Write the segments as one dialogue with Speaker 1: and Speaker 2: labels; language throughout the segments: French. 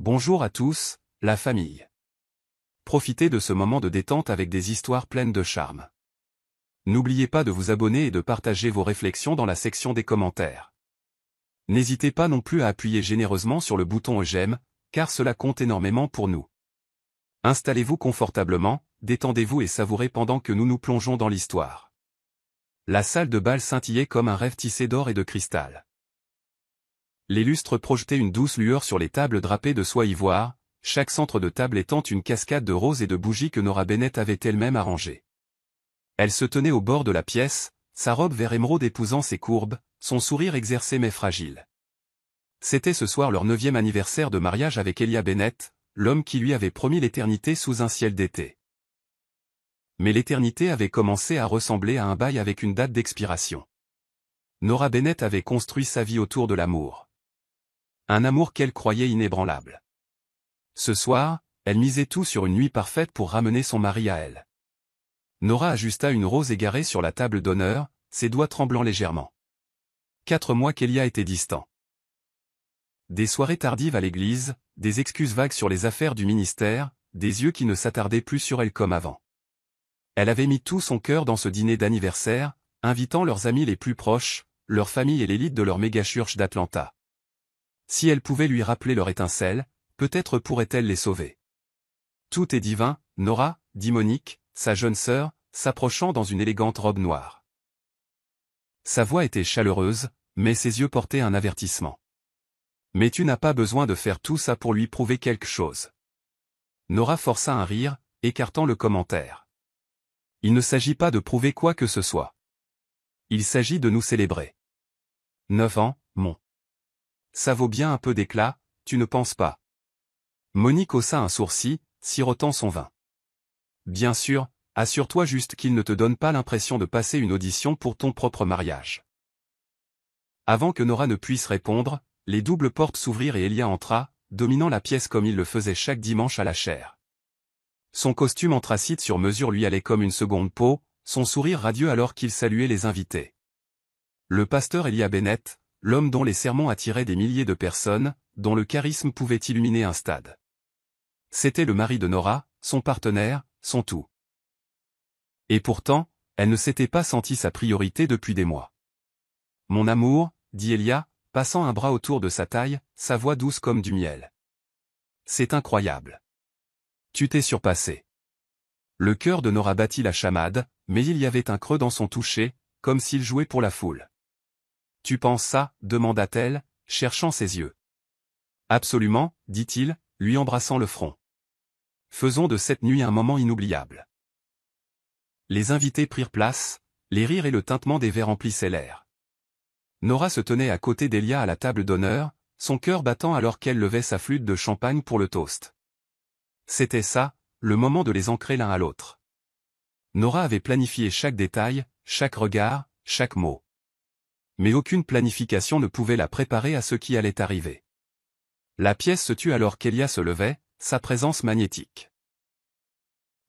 Speaker 1: Bonjour à tous, la famille. Profitez de ce moment de détente avec des histoires pleines de charme. N'oubliez pas de vous abonner et de partager vos réflexions dans la section des commentaires. N'hésitez pas non plus à appuyer généreusement sur le bouton j'aime, car cela compte énormément pour nous. Installez-vous confortablement, détendez-vous et savourez pendant que nous nous plongeons dans l'histoire. La salle de bal scintillait comme un rêve tissé d'or et de cristal. Les lustres projetaient une douce lueur sur les tables drapées de soie ivoire, chaque centre de table étant une cascade de roses et de bougies que Nora Bennett avait elle-même arrangées. Elle se tenait au bord de la pièce, sa robe vert émeraude épousant ses courbes, son sourire exercé mais fragile. C'était ce soir leur 9e anniversaire de mariage avec Elia Bennett, l'homme qui lui avait promis l'éternité sous un ciel d'été. Mais l'éternité avait commencé à ressembler à un bail avec une date d'expiration. Nora Bennett avait construit sa vie autour de l'amour. Un amour qu'elle croyait inébranlable. Ce soir, elle misait tout sur une nuit parfaite pour ramener son mari à elle. Nora ajusta une rose égarée sur la table d'honneur, ses doigts tremblant légèrement. 4 mois qu'Elia était distant. Des soirées tardives à l'église, des excuses vagues sur les affaires du ministère, des yeux qui ne s'attardaient plus sur elle comme avant. Elle avait mis tout son cœur dans ce dîner d'anniversaire, invitant leurs amis les plus proches, leur famille et l'élite de leur méga-church d'Atlanta. Si elle pouvait lui rappeler leur étincelle, peut-être pourrait-elle les sauver. Tout est divin, Nora, dit Monique, sa jeune sœur, s'approchant dans une élégante robe noire. Sa voix était chaleureuse, mais ses yeux portaient un avertissement. Mais tu n'as pas besoin de faire tout ça pour lui prouver quelque chose. Nora força un rire, écartant le commentaire. Il ne s'agit pas de prouver quoi que ce soit. Il s'agit de nous célébrer. 9 ans, mon. Ça vaut bien un peu d'éclat, tu ne penses pas? Monique haussa un sourcil, sirotant son vin. Bien sûr, assure-toi juste qu'il ne te donne pas l'impression de passer une audition pour ton propre mariage. Avant que Nora ne puisse répondre, les doubles portes s'ouvrirent et Elia entra, dominant la pièce comme il le faisait chaque dimanche à la chaire. Son costume anthracite sur mesure lui allait comme une seconde peau, son sourire radieux alors qu'il saluait les invités. Le pasteur Elia Bennett, l'homme dont les sermons attiraient des milliers de personnes, dont le charisme pouvait illuminer un stade. C'était le mari de Nora, son partenaire, son tout. Et pourtant, elle ne s'était pas sentie sa priorité depuis des mois. « Mon amour » dit Elia, passant un bras autour de sa taille, sa voix douce comme du miel. « C'est incroyable. Tu t'es surpassé. » Le cœur de Nora battit la chamade, mais il y avait un creux dans son toucher, comme s'il jouait pour la foule. « Tu penses ça » demanda-t-elle, cherchant ses yeux. « Absolument » dit-il, lui embrassant le front. « Faisons de cette nuit un moment inoubliable. » Les invités prirent place, les rires et le tintement des verres emplissaient l'air. Nora se tenait à côté d'Elia à la table d'honneur, son cœur battant alors qu'elle levait sa flûte de champagne pour le toast. C'était ça, le moment de les ancrer l'un à l'autre. Nora avait planifié chaque détail, chaque regard, chaque mot. Mais aucune planification ne pouvait la préparer à ce qui allait arriver. La pièce se tut alors qu'Elia se levait, sa présence magnétique.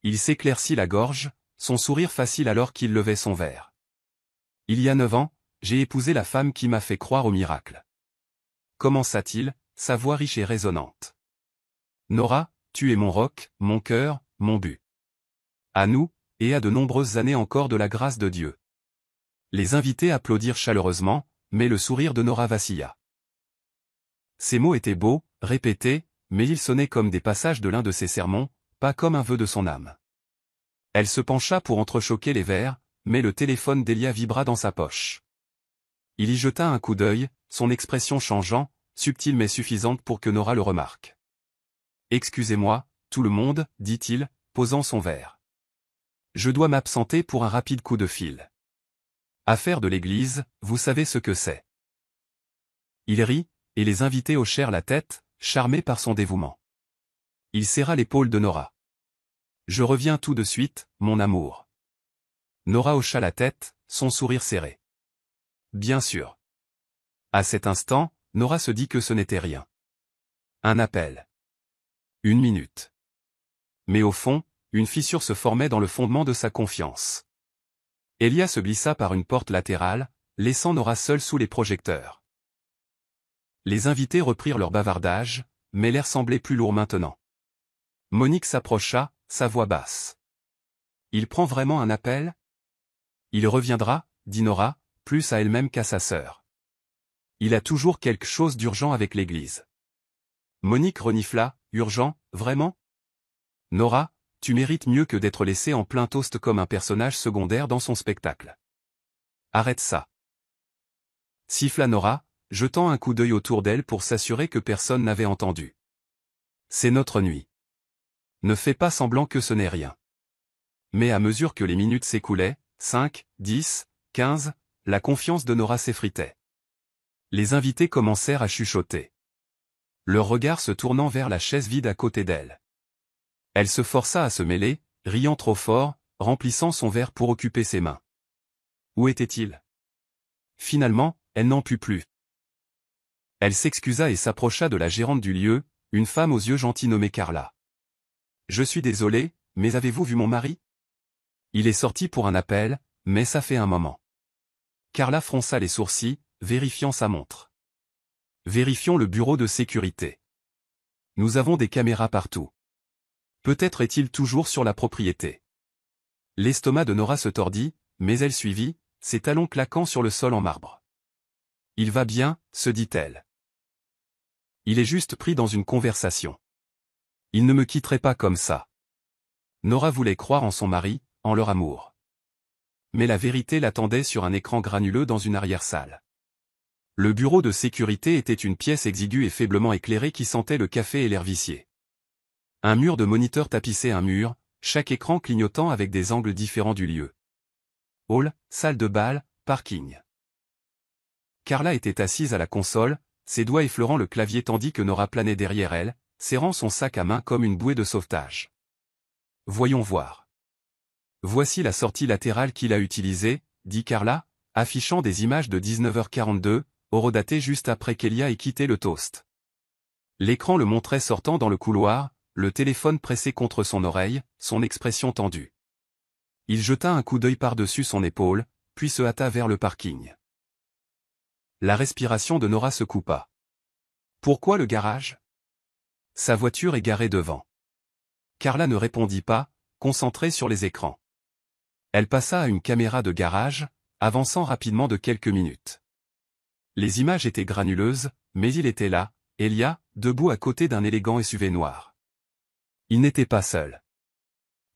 Speaker 1: Il s'éclaircit la gorge, son sourire facile alors qu'il levait son verre. Il y a 9 ans, j'ai épousé la femme qui m'a fait croire au miracle. Commença-t-il, sa voix riche et résonnante. Nora, tu es mon roc, mon cœur, mon but. À nous, et à de nombreuses années encore de la grâce de Dieu. Les invités applaudirent chaleureusement, mais le sourire de Nora vacilla. Ces mots étaient beaux, répétés, mais ils sonnaient comme des passages de l'un de ses sermons, pas comme un vœu de son âme. Elle se pencha pour entrechoquer les verres, mais le téléphone d'Elia vibra dans sa poche. Il y jeta un coup d'œil, son expression changeant, subtile mais suffisante pour que Nora le remarque. « Excusez-moi, tout le monde, dit-il, posant son verre. Je dois m'absenter pour un rapide coup de fil. Affaire de l'église, vous savez ce que c'est. » Il rit, et les invités hochèrent la tête, charmés par son dévouement. Il serra l'épaule de Nora. « Je reviens tout de suite, mon amour. » Nora hocha la tête, son sourire serré. « Bien sûr. » À cet instant, Nora se dit que ce n'était rien. Un appel. 1 minute. Mais au fond, une fissure se formait dans le fondement de sa confiance. Elia se glissa par une porte latérale, laissant Nora seule sous les projecteurs. Les invités reprirent leur bavardage, mais l'air semblait plus lourd maintenant. Monique s'approcha, sa voix basse. Il prend vraiment un appel? Il reviendra, dit Nora, plus à elle-même qu'à sa sœur. Il a toujours quelque chose d'urgent avec l'église. Monique renifla, urgent, vraiment? Nora, tu mérites mieux que d'être laissée en plein toast comme un personnage secondaire dans son spectacle. Arrête ça. Siffla Nora, jetant un coup d'œil autour d'elle pour s'assurer que personne n'avait entendu. C'est notre nuit. Ne fais pas semblant que ce n'est rien. Mais à mesure que les minutes s'écoulaient, 5, 10, 15, la confiance de Nora s'effritait. Les invités commencèrent à chuchoter. Leur regard se tournant vers la chaise vide à côté d'elle. Elle se força à se mêler, riant trop fort, remplissant son verre pour occuper ses mains. Où était-il? Finalement, elle n'en put plus. Elle s'excusa et s'approcha de la gérante du lieu, une femme aux yeux gentils nommée Carla. « Je suis désolée, mais avez-vous vu mon mari? Il est sorti pour un appel, mais ça fait un moment. » Carla fronça les sourcils, vérifiant sa montre. « Vérifions le bureau de sécurité. Nous avons des caméras partout. Peut-être est-il toujours sur la propriété. » L'estomac de Nora se tordit, mais elle suivit, ses talons claquant sur le sol en marbre. « Il va bien, se dit-elle. Il est juste pris dans une conversation. Il ne me quitterait pas comme ça. » Nora voulait croire en son mari, en leur amour. Mais la vérité l'attendait sur un écran granuleux dans une arrière-salle. Le bureau de sécurité était une pièce exiguë et faiblement éclairée qui sentait le café et l'air vicié. Un mur de moniteurs tapissait un mur, chaque écran clignotant avec des angles différents du lieu. Hall, salle de bal, parking. Carla était assise à la console, ses doigts effleurant le clavier tandis que Nora planait derrière elle, serrant son sac à main comme une bouée de sauvetage. Voyons voir. Voici la sortie latérale qu'il a utilisée, dit Carla, affichant des images de 19h42, horodatées juste après qu'Elia ait quitté le toast. L'écran le montrait sortant dans le couloir, le téléphone pressé contre son oreille, son expression tendue. Il jeta un coup d'œil par-dessus son épaule, puis se hâta vers le parking. La respiration de Nora se coupa. Pourquoi le garage? Sa voiture est garée devant. Carla ne répondit pas, concentrée sur les écrans. Elle passa à une caméra de garage, avançant rapidement de quelques minutes. Les images étaient granuleuses, mais il était là, Elia, debout à côté d'un élégant SUV noir. Il n'était pas seul.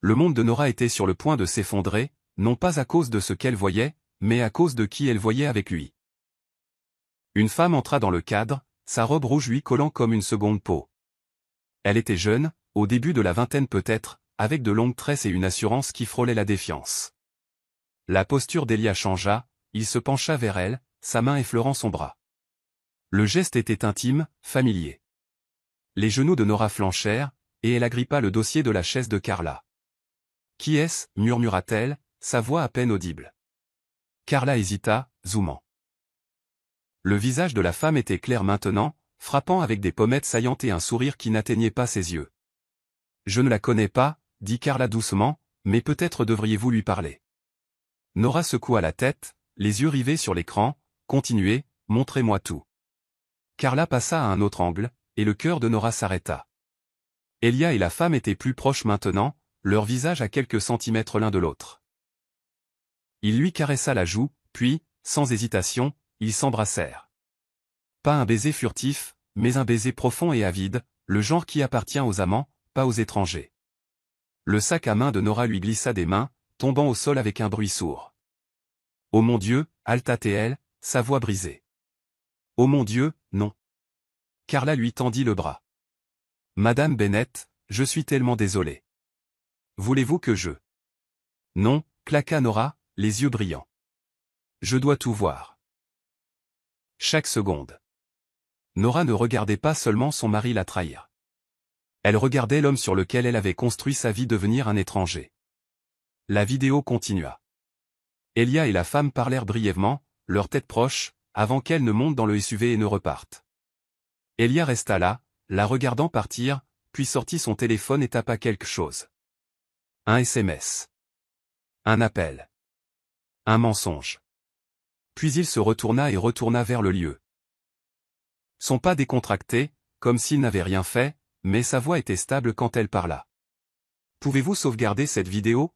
Speaker 1: Le monde de Nora était sur le point de s'effondrer, non pas à cause de ce qu'elle voyait, mais à cause de qui elle voyait avec lui. Une femme entra dans le cadre, sa robe rouge lui collant comme une seconde peau. Elle était jeune, au début de la vingtaine peut-être, avec de longues tresses et une assurance qui frôlait la défiance. La posture d'Elia changea, il se pencha vers elle, sa main effleurant son bras. Le geste était intime, familier. Les genoux de Nora flanchèrent, et elle agrippa le dossier de la chaise de Carla. « Qui est-ce » murmura-t-elle, sa voix à peine audible. Carla hésita, zoomant. Le visage de la femme était clair maintenant, frappant avec des pommettes saillantes et un sourire qui n'atteignait pas ses yeux. « Je ne la connais pas, » dit Carla doucement, « mais peut-être devriez-vous lui parler. » Nora secoua la tête, les yeux rivés sur l'écran, « Continuez, montrez-moi tout. » Carla passa à un autre angle, et le cœur de Nora s'arrêta. Elia et la femme étaient plus proches maintenant, leurs visages à quelques centimètres l'un de l'autre. Il lui caressa la joue, puis, sans hésitation, ils s'embrassèrent. Pas un baiser furtif, mais un baiser profond et avide, le genre qui appartient aux amants, pas aux étrangers. Le sac à main de Nora lui glissa des mains, tombant au sol avec un bruit sourd. « Oh mon Dieu » halta-t-elle, sa voix brisée. « Oh mon Dieu, non !» Carla lui tendit le bras. « Madame Bennett, je suis tellement désolée. Voulez-vous que je... » « Non » claqua Nora, les yeux brillants. « Je dois tout voir. » Chaque seconde. Nora ne regardait pas seulement son mari la trahir. Elle regardait l'homme sur lequel elle avait construit sa vie devenir un étranger. La vidéo continua. Elia et la femme parlèrent brièvement, leurs têtes proches, avant qu'elle ne monte dans le SUV et ne reparte. Elia resta là, la regardant partir, puis sortit son téléphone et tapa quelque chose. Un SMS. Un appel. Un mensonge. Puis il se retourna et retourna vers le lieu. Son pas décontracté, comme s'il n'avait rien fait, mais sa voix était stable quand elle parla. Pouvez-vous sauvegarder cette vidéo?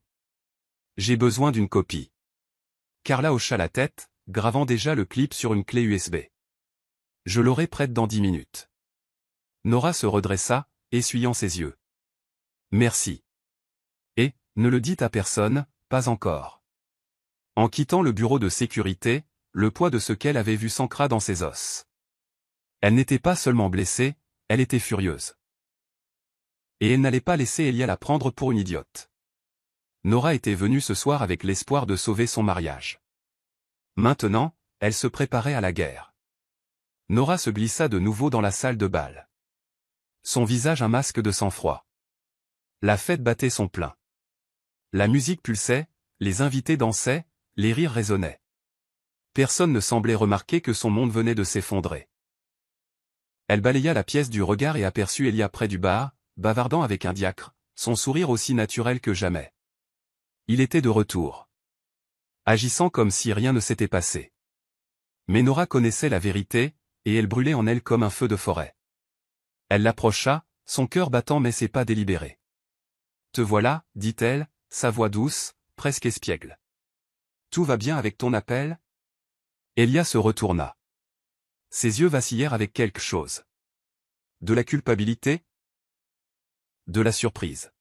Speaker 1: J'ai besoin d'une copie. Carla hocha la tête, gravant déjà le clip sur une clé USB. Je l'aurai prête dans 10 minutes. Nora se redressa, essuyant ses yeux. Merci. Et, ne le dites à personne, pas encore. En quittant le bureau de sécurité, le poids de ce qu'elle avait vu s'ancra dans ses os. Elle n'était pas seulement blessée, elle était furieuse. Et elle n'allait pas laisser Elia la prendre pour une idiote. Nora était venue ce soir avec l'espoir de sauver son mariage. Maintenant, elle se préparait à la guerre. Nora se glissa de nouveau dans la salle de bal. Son visage un masque de sang-froid. La fête battait son plein. La musique pulsait, les invités dansaient, les rires résonnaient. Personne ne semblait remarquer que son monde venait de s'effondrer. Elle balaya la pièce du regard et aperçut Elia près du bar, bavardant avec un diacre, son sourire aussi naturel que jamais. Il était de retour. Agissant comme si rien ne s'était passé. Mais Nora connaissait la vérité, et elle brûlait en elle comme un feu de forêt. Elle l'approcha, son cœur battant mais ses pas délibérés. « Te voilà, dit-elle, sa voix douce, presque espiègle. Tout va bien avec ton appel? » Elia se retourna. Ses yeux vacillèrent avec quelque chose. De la culpabilité? De la surprise.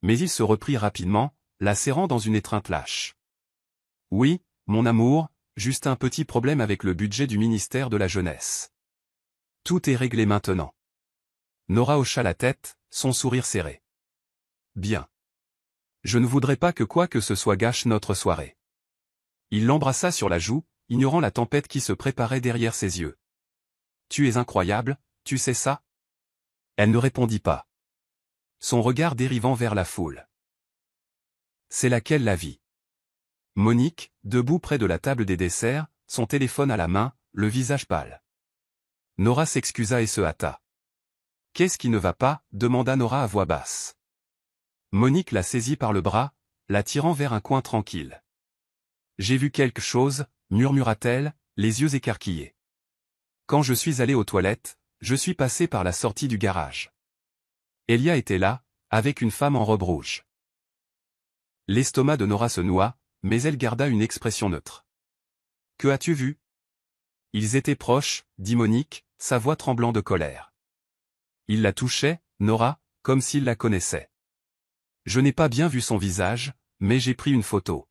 Speaker 1: Mais il se reprit rapidement, la serrant dans une étreinte lâche. Oui, mon amour, juste un petit problème avec le budget du ministère de la Jeunesse. Tout est réglé maintenant. Nora hocha la tête, son sourire serré. Bien. Je ne voudrais pas que quoi que ce soit gâche notre soirée. Il l'embrassa sur la joue, ignorant la tempête qui se préparait derrière ses yeux. Tu es incroyable, tu sais ça? Elle ne répondit pas. Son regard dérivant vers la foule. C'est laquelle la vie? Monique, debout près de la table des desserts, son téléphone à la main, le visage pâle. Nora s'excusa et se hâta. Qu'est-ce qui ne va pas? Demanda Nora à voix basse. Monique la saisit par le bras, la tirant vers un coin tranquille. J'ai vu quelque chose, murmura-t-elle, les yeux écarquillés. Quand je suis allé aux toilettes, je suis passé par la sortie du garage. Elia était là, avec une femme en robe rouge. L'estomac de Nora se noua, mais elle garda une expression neutre. Que as-tu vu? Ils étaient proches, dit Monique, sa voix tremblant de colère. Il la touchait, Nora, comme s'il la connaissait. Je n'ai pas bien vu son visage, mais j'ai pris une photo.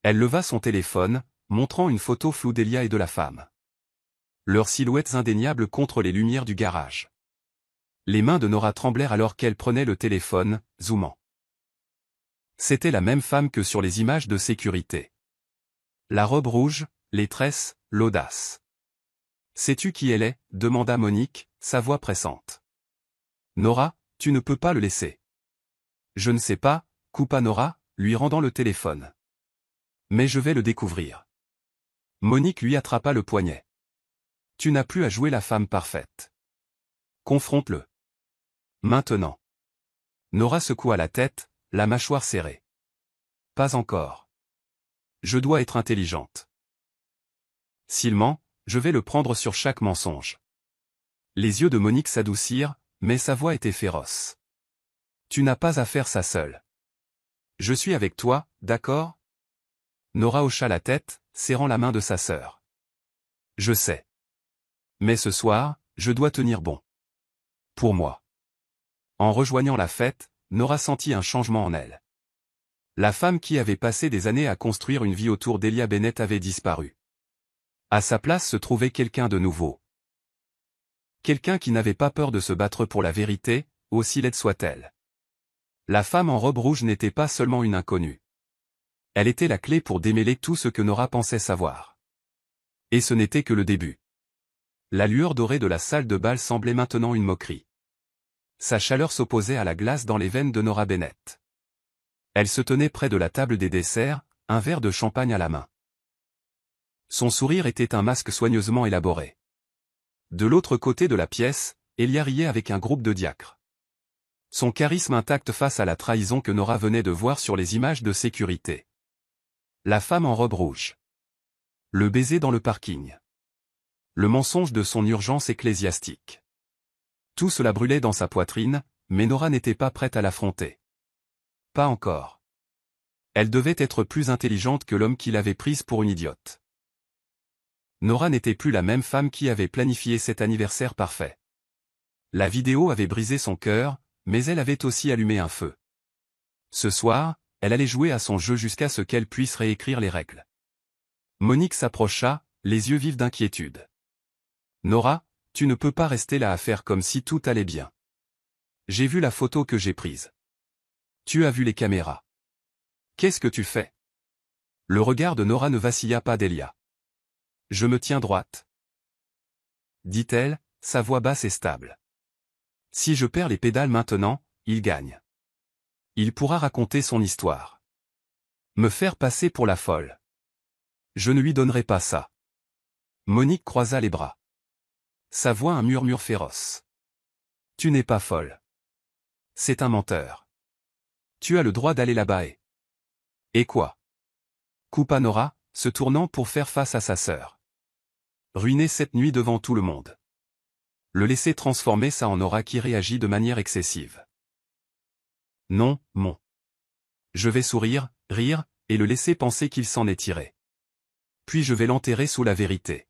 Speaker 1: Elle leva son téléphone, montrant une photo floue d'Elia et de la femme. Leurs silhouettes indéniables contre les lumières du garage. Les mains de Nora tremblèrent alors qu'elle prenait le téléphone, zoomant. C'était la même femme que sur les images de sécurité. La robe rouge, les tresses, l'audace. Sais-tu qui elle est? Demanda Monique, sa voix pressante. Nora, tu ne peux pas le laisser. Je ne sais pas, coupa Nora, lui rendant le téléphone. Mais je vais le découvrir. Monique lui attrapa le poignet. Tu n'as plus à jouer la femme parfaite. Confronte-le. Maintenant. Nora secoua la tête, la mâchoire serrée. Pas encore. Je dois être intelligente. S'il ment, je vais le prendre sur chaque mensonge. Les yeux de Monique s'adoucirent, mais sa voix était féroce. Tu n'as pas à faire ça seule. Je suis avec toi, d'accord? Nora hocha la tête, serrant la main de sa sœur. Je sais. Mais ce soir, je dois tenir bon. Pour moi. En rejoignant la fête, Nora sentit un changement en elle. La femme qui avait passé des années à construire une vie autour d'Elia Bennett avait disparu. À sa place se trouvait quelqu'un de nouveau. Quelqu'un qui n'avait pas peur de se battre pour la vérité, aussi laide soit-elle. La femme en robe rouge n'était pas seulement une inconnue. Elle était la clé pour démêler tout ce que Nora pensait savoir. Et ce n'était que le début. La lueur dorée de la salle de bal semblait maintenant une moquerie. Sa chaleur s'opposait à la glace dans les veines de Nora Bennett. Elle se tenait près de la table des desserts, un verre de champagne à la main. Son sourire était un masque soigneusement élaboré. De l'autre côté de la pièce, Elia riait avec un groupe de diacres. Son charisme intact face à la trahison que Nora venait de voir sur les images de sécurité. La femme en robe rouge. Le baiser dans le parking. Le mensonge de son urgence ecclésiastique. Tout cela brûlait dans sa poitrine, mais Nora n'était pas prête à l'affronter. Pas encore. Elle devait être plus intelligente que l'homme qui l'avait prise pour une idiote. Nora n'était plus la même femme qui avait planifié cet anniversaire parfait. La vidéo avait brisé son cœur, mais elle avait aussi allumé un feu. Ce soir, elle allait jouer à son jeu jusqu'à ce qu'elle puisse réécrire les règles. Monique s'approcha, les yeux vifs d'inquiétude. « Nora, tu ne peux pas rester là à faire comme si tout allait bien. J'ai vu la photo que j'ai prise. Tu as vu les caméras. Qu'est-ce que tu fais ?» Le regard de Nora ne vacilla pas d'Elia. « Je me tiens droite. » dit-elle, sa voix basse et stable. « Si je perds les pédales maintenant, il gagne. Il pourra raconter son histoire. Me faire passer pour la folle. Je ne lui donnerai pas ça. » Monique croisa les bras. Sa voix un murmure féroce. « Tu n'es pas folle. C'est un menteur. Tu as le droit d'aller là-bas Et quoi ?» coupa Nora, se tournant pour faire face à sa sœur. Ruiner cette nuit devant tout le monde. Le laisser transformer ça en Nora qui réagit de manière excessive. Non, mon. Je vais sourire, rire, et le laisser penser qu'il s'en est tiré. Puis je vais l'enterrer sous la vérité.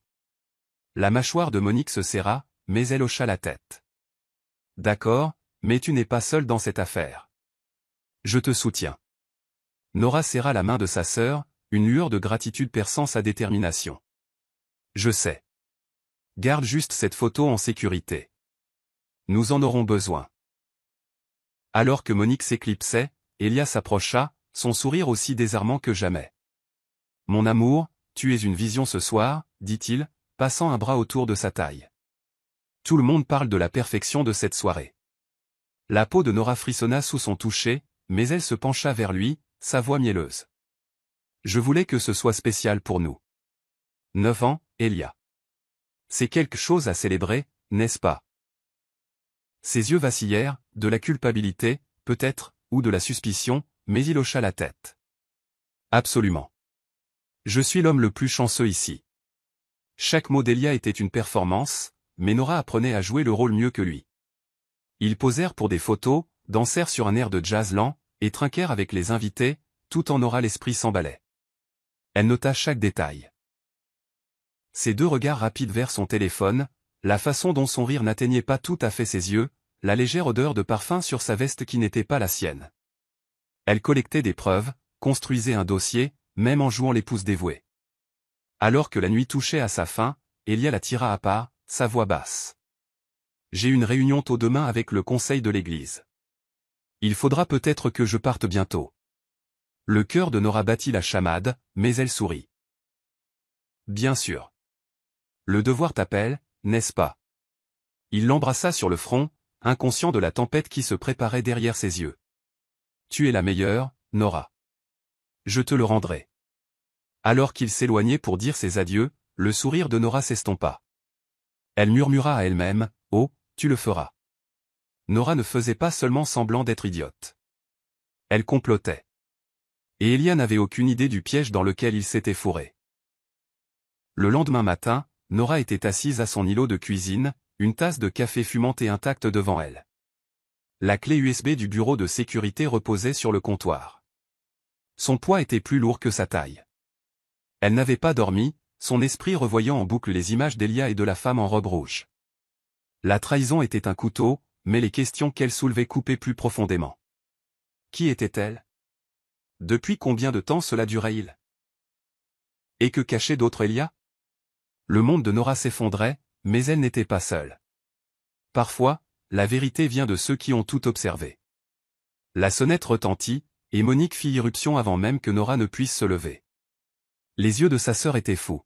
Speaker 1: La mâchoire de Monique se serra, mais elle hocha la tête. D'accord, mais tu n'es pas seule dans cette affaire. Je te soutiens. Nora serra la main de sa sœur, une lueur de gratitude perçant sa détermination. Je sais. Garde juste cette photo en sécurité. Nous en aurons besoin. Alors que Monique s'éclipsait, Elia s'approcha, son sourire aussi désarmant que jamais. Mon amour, tu es une vision ce soir, dit-il, passant un bras autour de sa taille. Tout le monde parle de la perfection de cette soirée. La peau de Nora frissonna sous son toucher, mais elle se pencha vers lui, sa voix mielleuse. Je voulais que ce soit spécial pour nous. 9 ans, Elia. C'est quelque chose à célébrer, n'est-ce pas? Ses yeux vacillèrent, de la culpabilité, peut-être, ou de la suspicion, mais il hocha la tête. Absolument. Je suis l'homme le plus chanceux ici. Chaque mot d'Elia était une performance, mais Nora apprenait à jouer le rôle mieux que lui. Ils posèrent pour des photos, dansèrent sur un air de jazz lent, et trinquèrent avec les invités, tout en Nora l'esprit s'emballait. Elle nota chaque détail. Ses deux regards rapides vers son téléphone, la façon dont son rire n'atteignait pas tout à fait ses yeux, la légère odeur de parfum sur sa veste qui n'était pas la sienne. Elle collectait des preuves, construisait un dossier, même en jouant l'épouse dévouée. Alors que la nuit touchait à sa fin, Elia la tira à part, sa voix basse. J'ai une réunion tôt demain avec le conseil de l'église. Il faudra peut-être que je parte bientôt. Le cœur de Nora battit la chamade, mais elle sourit. Bien sûr. Le devoir t'appelle, n'est-ce pas? Il l'embrassa sur le front, inconscient de la tempête qui se préparait derrière ses yeux. Tu es la meilleure, Nora. Je te le rendrai. Alors qu'il s'éloignait pour dire ses adieux, le sourire de Nora s'estompa. Elle murmura à elle-même, « Oh, tu le feras. » Nora ne faisait pas seulement semblant d'être idiote. Elle complotait. Et Elia n'avait aucune idée du piège dans lequel il s'était fourré. Le lendemain matin, Nora était assise à son îlot de cuisine, une tasse de café fumante intacte devant elle. La clé USB du bureau de sécurité reposait sur le comptoir. Son poids était plus lourd que sa taille. Elle n'avait pas dormi, son esprit revoyant en boucle les images d'Elia et de la femme en robe rouge. La trahison était un couteau, mais les questions qu'elle soulevait coupaient plus profondément. Qui était-elle? Depuis combien de temps cela durait-il? Et que cachait d'autre Elia? Le monde de Nora s'effondrait, mais elle n'était pas seule. Parfois, la vérité vient de ceux qui ont tout observé. La sonnette retentit, et Monique fit irruption avant même que Nora ne puisse se lever. Les yeux de sa sœur étaient fous.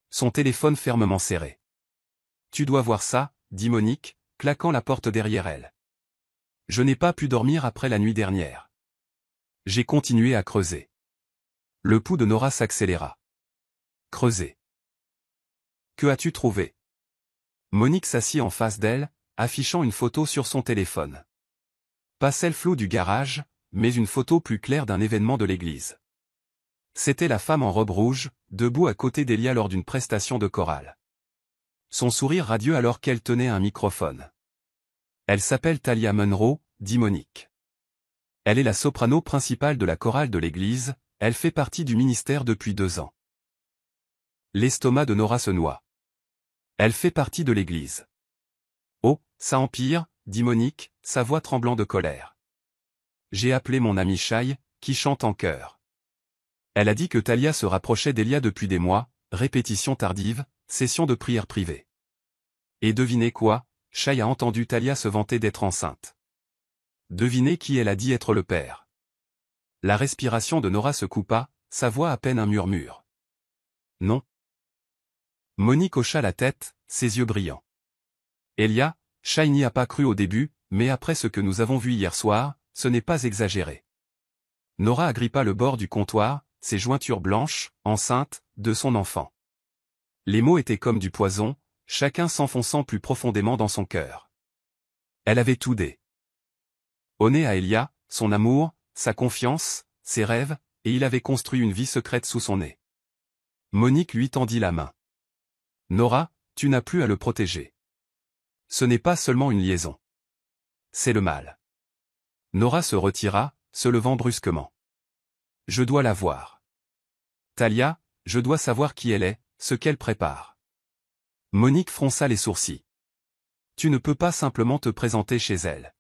Speaker 1: Son téléphone fermement serré. « Tu dois voir ça, » dit Monique, claquant la porte derrière elle. « Je n'ai pas pu dormir après la nuit dernière. J'ai continué à creuser. » Le pouls de Nora s'accéléra. Creuser. Que as-tu trouvé? Monique s'assit en face d'elle, affichant une photo sur son téléphone. Pas celle floue du garage, mais une photo plus claire d'un événement de l'église. C'était la femme en robe rouge, debout à côté d'Elia lors d'une prestation de chorale. Son sourire radieux alors qu'elle tenait un microphone. Elle s'appelle Talia Munro, dit Monique. Elle est la soprano principale de la chorale de l'église, elle fait partie du ministère depuis 2 ans. L'estomac de Nora se noie. Elle fait partie de l'église. Oh, ça empire, dit Monique, sa voix tremblant de colère. J'ai appelé mon ami Shai, qui chante en chœur. Elle a dit que Talia se rapprochait d'Elia depuis des mois, répétition tardive, session de prière privée. Et devinez quoi, Shai a entendu Talia se vanter d'être enceinte. Devinez qui elle a dit être le père. La respiration de Nora se coupa, sa voix à peine un murmure. Non. Monique hocha la tête, ses yeux brillants. Elia, Shai n'y a pas cru au début, mais après ce que nous avons vu hier soir, ce n'est pas exagéré. Nora agrippa le bord du comptoir, ses jointures blanches, enceintes, de son enfant. Les mots étaient comme du poison, chacun s'enfonçant plus profondément dans son cœur. Elle avait tout donné à Elia, son amour, sa confiance, ses rêves, et il avait construit une vie secrète sous son nez. Monique lui tendit la main. Nora, tu n'as plus à le protéger. Ce n'est pas seulement une liaison. C'est le mal. Nora se retira, se levant brusquement. Je dois la voir. Talia, je dois savoir qui elle est, ce qu'elle prépare. Monique fronça les sourcils. Tu ne peux pas simplement te présenter chez elle.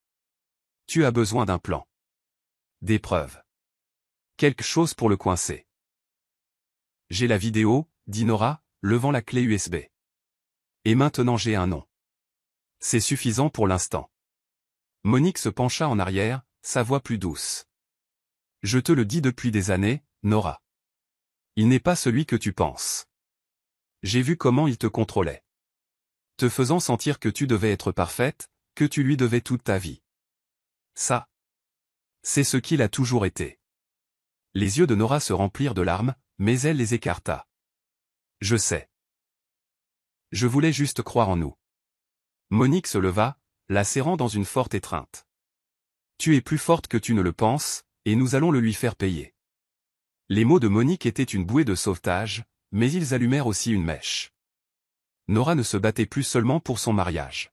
Speaker 1: Tu as besoin d'un plan. Des preuves. Quelque chose pour le coincer. J'ai la vidéo, dit Nora, levant la clé USB. Et maintenant j'ai un nom. C'est suffisant pour l'instant. Monique se pencha en arrière, sa voix plus douce. Je te le dis depuis des années, Nora. Il n'est pas celui que tu penses. J'ai vu comment il te contrôlait. Te faisant sentir que tu devais être parfaite, que tu lui devais toute ta vie. Ça. C'est ce qu'il a toujours été. Les yeux de Nora se remplirent de larmes, mais elle les écarta. Je sais. Je voulais juste croire en nous. Monique se leva, la serrant dans une forte étreinte. Tu es plus forte que tu ne le penses, et nous allons le lui faire payer. Les mots de Monique étaient une bouée de sauvetage, mais ils allumèrent aussi une mèche. Nora ne se battait plus seulement pour son mariage.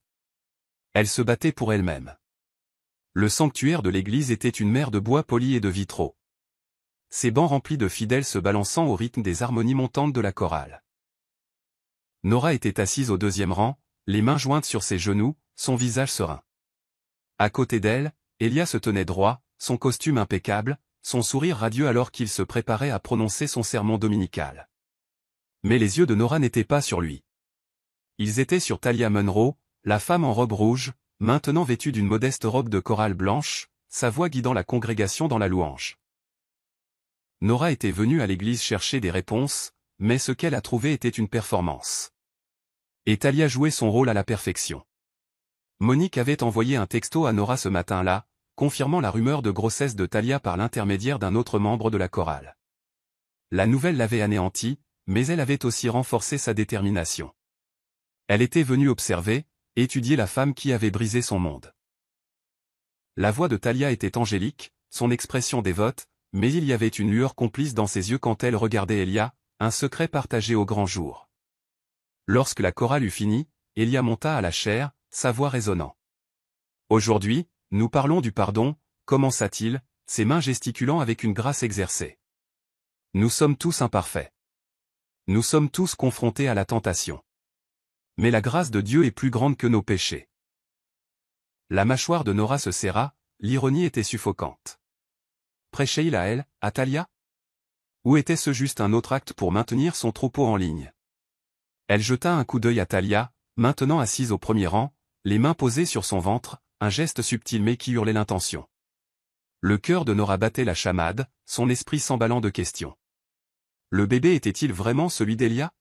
Speaker 1: Elle se battait pour elle-même. Le sanctuaire de l'église était une mer de bois poli et de vitraux. Ses bancs remplis de fidèles se balançant au rythme des harmonies montantes de la chorale. Nora était assise au 2e rang, les mains jointes sur ses genoux, son visage serein. À côté d'elle, Elia se tenait droit, son costume impeccable, son sourire radieux alors qu'il se préparait à prononcer son sermon dominical. Mais les yeux de Nora n'étaient pas sur lui. Ils étaient sur Talia Munro, la femme en robe rouge, maintenant vêtue d'une modeste robe de chorale blanche, sa voix guidant la congrégation dans la louange. Nora était venue à l'église chercher des réponses, mais ce qu'elle a trouvé était une performance. Et Talia jouait son rôle à la perfection. Monique avait envoyé un texto à Nora ce matin-là, confirmant la rumeur de grossesse de Talia par l'intermédiaire d'un autre membre de la chorale. La nouvelle l'avait anéantie, mais elle avait aussi renforcé sa détermination. Elle était venue observer, étudier la femme qui avait brisé son monde. La voix de Talia était angélique, son expression dévote, mais il y avait une lueur complice dans ses yeux quand elle regardait Elia, un secret partagé au grand jour. Lorsque la chorale eut fini, Elia monta à la chaire, sa voix résonnant. Aujourd'hui, nous parlons du pardon, commença-t-il, ses mains gesticulant avec une grâce exercée. Nous sommes tous imparfaits. Nous sommes tous confrontés à la tentation. Mais la grâce de Dieu est plus grande que nos péchés. La mâchoire de Nora se serra, l'ironie était suffocante. Prêchait-il à elle, à Talia? Ou était-ce juste un autre acte pour maintenir son troupeau en ligne? Elle jeta un coup d'œil à Talia, maintenant assise au premier rang, les mains posées sur son ventre, un geste subtil mais qui hurlait l'intention. Le cœur de Nora battait la chamade, son esprit s'emballant de questions. Le bébé était-il vraiment celui d'Elia?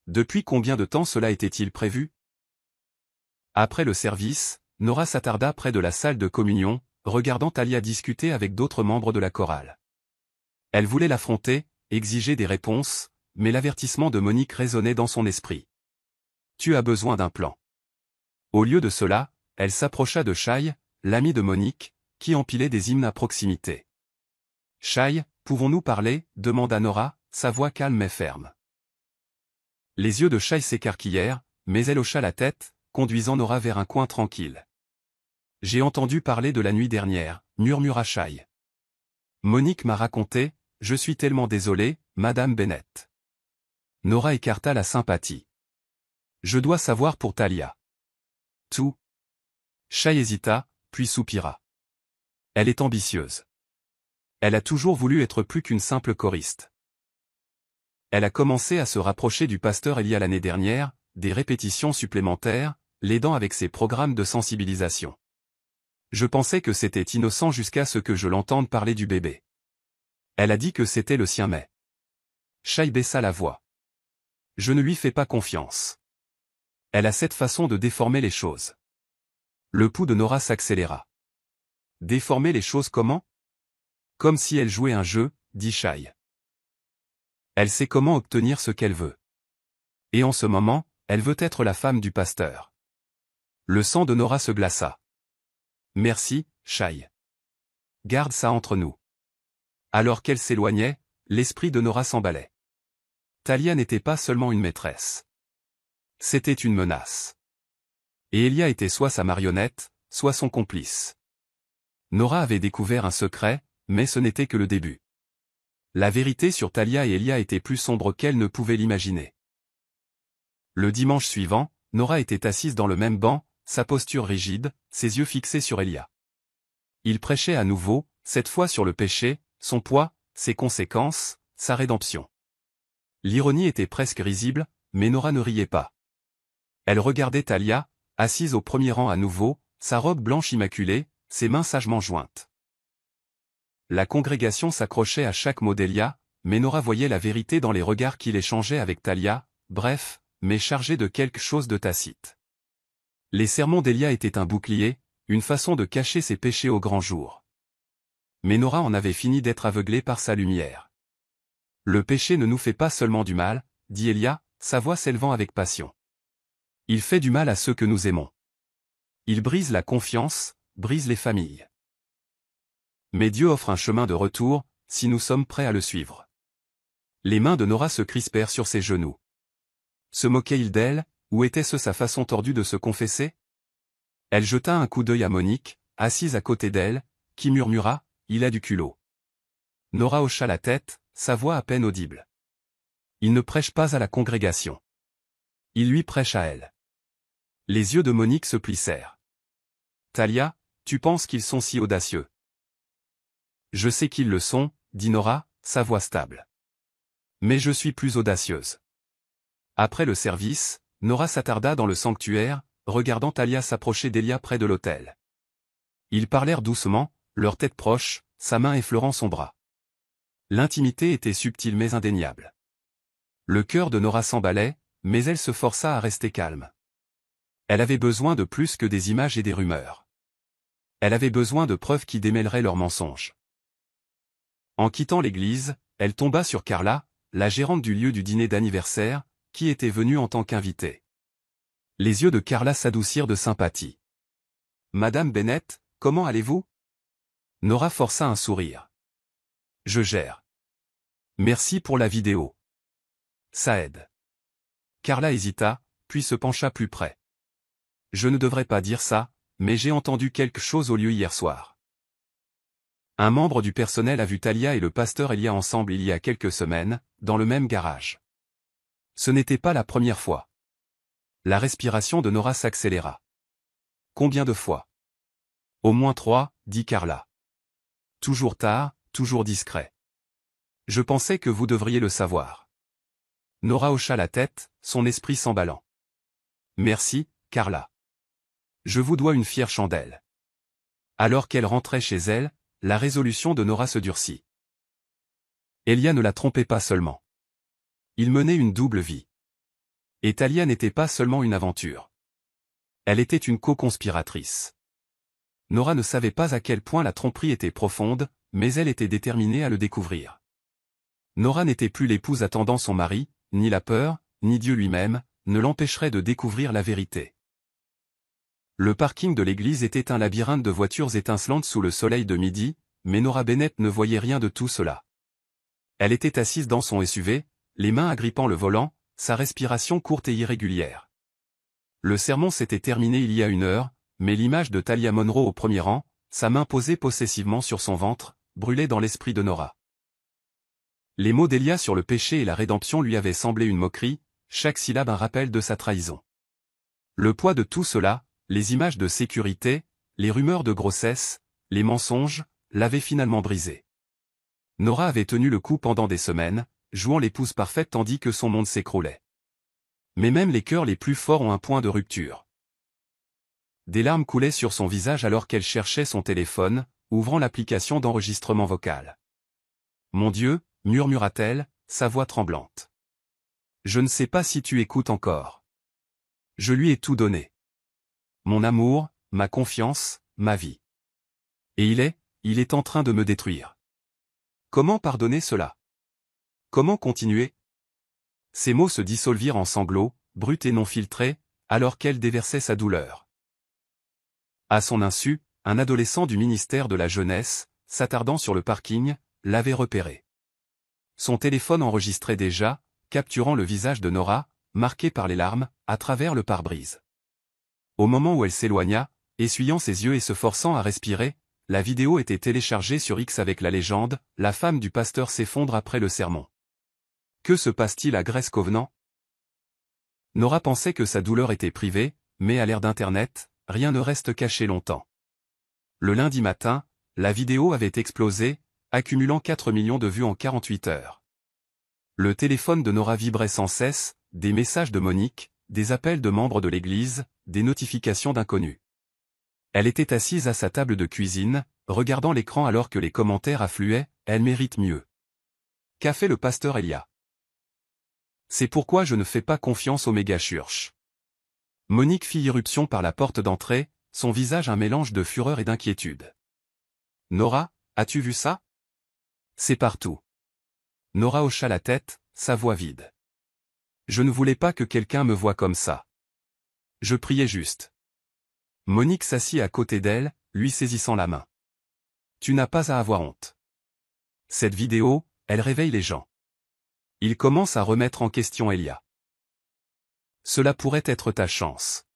Speaker 1: Depuis combien de temps cela était-il prévu? Après le service, Nora s'attarda près de la salle de communion, regardant Talia discuter avec d'autres membres de la chorale. Elle voulait l'affronter, exiger des réponses, mais l'avertissement de Monique résonnait dans son esprit. Tu as besoin d'un plan. Au lieu de cela, elle s'approcha de Shai, l'ami de Monique, qui empilait des hymnes à proximité. Shai, pouvons-nous parler? Demanda Nora, sa voix calme mais ferme. Les yeux de Shai s'écarquillèrent, mais elle hocha la tête, conduisant Nora vers un coin tranquille. J'ai entendu parler de la nuit dernière, murmura Shai. Monique m'a raconté, je suis tellement désolé, Madame Bennett. Nora écarta la sympathie. Je dois savoir pour Talia. Tout. Shai hésita, puis soupira. Elle est ambitieuse. Elle a toujours voulu être plus qu'une simple choriste. Elle a commencé à se rapprocher du pasteur Elia l'année dernière, des répétitions supplémentaires, l'aidant avec ses programmes de sensibilisation. Je pensais que c'était innocent jusqu'à ce que je l'entende parler du bébé. Elle a dit que c'était le sien mais. Shai baissa la voix. Je ne lui fais pas confiance. Elle a cette façon de déformer les choses. Le pouls de Nora s'accéléra. Déformer les choses comment? Comme si elle jouait un jeu, dit Shai. Elle sait comment obtenir ce qu'elle veut. Et en ce moment, elle veut être la femme du pasteur. Le sang de Nora se glaça. Merci, Shai. Garde ça entre nous. Alors qu'elle s'éloignait, l'esprit de Nora s'emballait. Talia n'était pas seulement une maîtresse. C'était une menace. Et Elia était soit sa marionnette, soit son complice. Nora avait découvert un secret, mais ce n'était que le début. La vérité sur Talia et Elia était plus sombre qu'elle ne pouvait l'imaginer. Le dimanche suivant, Nora était assise dans le même banc, sa posture rigide, ses yeux fixés sur Elia. Il prêchait à nouveau, cette fois sur le péché, son poids, ses conséquences, sa rédemption. L'ironie était presque risible, mais Nora ne riait pas. Elle regardait Talia, assise au premier rang à nouveau, sa robe blanche immaculée, ses mains sagement jointes. La congrégation s'accrochait à chaque mot d'Elia, mais Nora voyait la vérité dans les regards qu'il échangeait avec Talia, bref, mais chargés de quelque chose de tacite. Les sermons d'Elia étaient un bouclier, une façon de cacher ses péchés au grand jour. Mais Nora en avait fini d'être aveuglée par sa lumière. Le péché ne nous fait pas seulement du mal, dit Elia, sa voix s'élevant avec passion. Il fait du mal à ceux que nous aimons. Il brise la confiance, brise les familles. Mais Dieu offre un chemin de retour, si nous sommes prêts à le suivre. Les mains de Nora se crispèrent sur ses genoux. Se moquait-il d'elle, ou était-ce sa façon tordue de se confesser? Elle jeta un coup d'œil à Monique, assise à côté d'elle, qui murmura, « Il a du culot ». Nora hocha la tête, sa voix à peine audible. Il ne prêche pas à la congrégation. Il lui prêche à elle. Les yeux de Monique se plissèrent. Talia, tu penses qu'ils sont si audacieux? Je sais qu'ils le sont, dit Nora, sa voix stable. Mais je suis plus audacieuse. Après le service, Nora s'attarda dans le sanctuaire, regardant Talia s'approcher d'Elia près de l'autel. Ils parlèrent doucement, leurs têtes proches, sa main effleurant son bras. L'intimité était subtile mais indéniable. Le cœur de Nora s'emballait, mais elle se força à rester calme. Elle avait besoin de plus que des images et des rumeurs. Elle avait besoin de preuves qui démêleraient leurs mensonges. En quittant l'église, elle tomba sur Carla, la gérante du lieu du dîner d'anniversaire, qui était venue en tant qu'invitée. Les yeux de Carla s'adoucirent de sympathie. « Madame Bennett, comment allez-vous » Nora força un sourire. « Je gère. Merci pour la vidéo. Ça aide. » Carla hésita, puis se pencha plus près. « Je ne devrais pas dire ça, mais j'ai entendu quelque chose au lieu hier soir. Un membre du personnel a vu Talia et le pasteur Elia ensemble il y a quelques semaines, dans le même garage. Ce n'était pas la première fois. » La respiration de Nora s'accéléra. « Combien de fois ?»« Au moins 3, dit Carla. Toujours tard, toujours discret. Je pensais que vous devriez le savoir. » Nora hocha la tête, son esprit s'emballant. « Merci, Carla. Je vous dois une fière chandelle. » Alors qu'elle rentrait chez elle, la résolution de Nora se durcit. Elia ne la trompait pas seulement. Il menait une double vie. Et Talia n'était pas seulement une aventure. Elle était une co-conspiratrice. Nora ne savait pas à quel point la tromperie était profonde, mais elle était déterminée à le découvrir. Nora n'était plus l'épouse attendant son mari, ni la peur, ni Dieu lui-même, ne l'empêcheraient de découvrir la vérité. Le parking de l'église était un labyrinthe de voitures étincelantes sous le soleil de midi, mais Nora Bennett ne voyait rien de tout cela. Elle était assise dans son SUV, les mains agrippant le volant, sa respiration courte et irrégulière. Le sermon s'était terminé il y a 1 heure, mais l'image de Talia Monroe au premier rang, sa main posée possessivement sur son ventre, brûlait dans l'esprit de Nora. Les mots d'Elia sur le péché et la rédemption lui avaient semblé une moquerie, chaque syllabe un rappel de sa trahison. Le poids de tout cela, les images de sécurité, les rumeurs de grossesse, les mensonges, l'avaient finalement brisé. Nora avait tenu le coup pendant des semaines, jouant l'épouse parfaite tandis que son monde s'écroulait. Mais même les cœurs les plus forts ont un point de rupture. Des larmes coulaient sur son visage alors qu'elle cherchait son téléphone, ouvrant l'application d'enregistrement vocal. « Mon Dieu » murmura-t-elle, sa voix tremblante. « Je ne sais pas si tu écoutes encore. Je lui ai tout donné. Mon amour, ma confiance, ma vie. Et il est en train de me détruire. Comment pardonner cela? Comment continuer ?» Ces mots se dissolvirent en sanglots, bruts et non filtrés, alors qu'elle déversait sa douleur. À son insu, un adolescent du ministère de la Jeunesse, s'attardant sur le parking, l'avait repéré. Son téléphone enregistrait déjà, capturant le visage de Nora, marqué par les larmes, à travers le pare-brise. Au moment où elle s'éloigna, essuyant ses yeux et se forçant à respirer, la vidéo était téléchargée sur X avec la légende « La femme du pasteur s'effondre après le sermon ». Que se passe-t-il à Grace Covenant? Nora pensait que sa douleur était privée, mais à l'ère d'Internet, rien ne reste caché longtemps. Le lundi matin, la vidéo avait explosé, accumulant 4 millions de vues en 48 heures. Le téléphone de Nora vibrait sans cesse, des messages de Monique, des appels de membres de l'église, des notifications d'inconnus. Elle était assise à sa table de cuisine, regardant l'écran alors que les commentaires affluaient, « Elle mérite mieux. » Qu'a fait le pasteur Elia? C'est pourquoi je ne fais pas confiance aux méga-churches. Monique fit irruption par la porte d'entrée, son visage un mélange de fureur et d'inquiétude. Nora, as-tu vu ça? C'est partout. Nora hocha la tête, sa voix vide. Je ne voulais pas que quelqu'un me voie comme ça. Je priais juste. Monique s'assit à côté d'elle, lui saisissant la main. Tu n'as pas à avoir honte. Cette vidéo, elle réveille les gens. Ils commencent à remettre en question Elia. Cela pourrait être ta chance.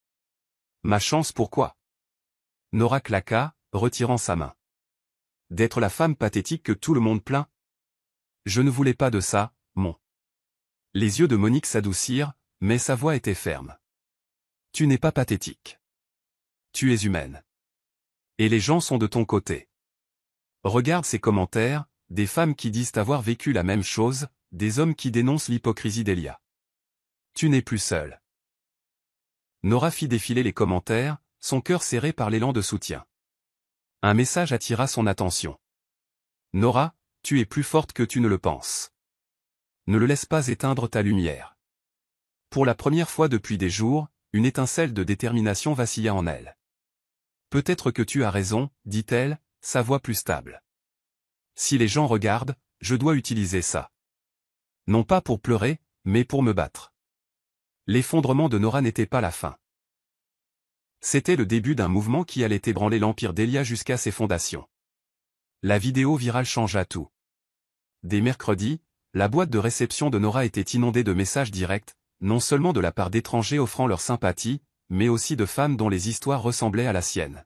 Speaker 1: Ma chance pourquoi? Nora claqua, retirant sa main. D'être la femme pathétique que tout le monde plaint? Je ne voulais pas de ça, mon. Les yeux de Monique s'adoucirent, mais sa voix était ferme. Tu n'es pas pathétique. Tu es humaine. Et les gens sont de ton côté. Regarde ces commentaires, des femmes qui disent avoir vécu la même chose, des hommes qui dénoncent l'hypocrisie d'Elia. Tu n'es plus seule. Nora fit défiler les commentaires, son cœur serré par l'élan de soutien. Un message attira son attention. Nora, tu es plus forte que tu ne le penses. Ne le laisse pas éteindre ta lumière. Pour la première fois depuis des jours, une étincelle de détermination vacilla en elle. Peut-être que tu as raison, dit-elle, sa voix plus stable. Si les gens regardent, je dois utiliser ça. Non pas pour pleurer, mais pour me battre. L'effondrement de Nora n'était pas la fin. C'était le début d'un mouvement qui allait ébranler l'empire d'Elia jusqu'à ses fondations. La vidéo virale changea tout. Dès mercredi, la boîte de réception de Nora était inondée de messages directs, non seulement de la part d'étrangers offrant leur sympathie, mais aussi de femmes dont les histoires ressemblaient à la sienne.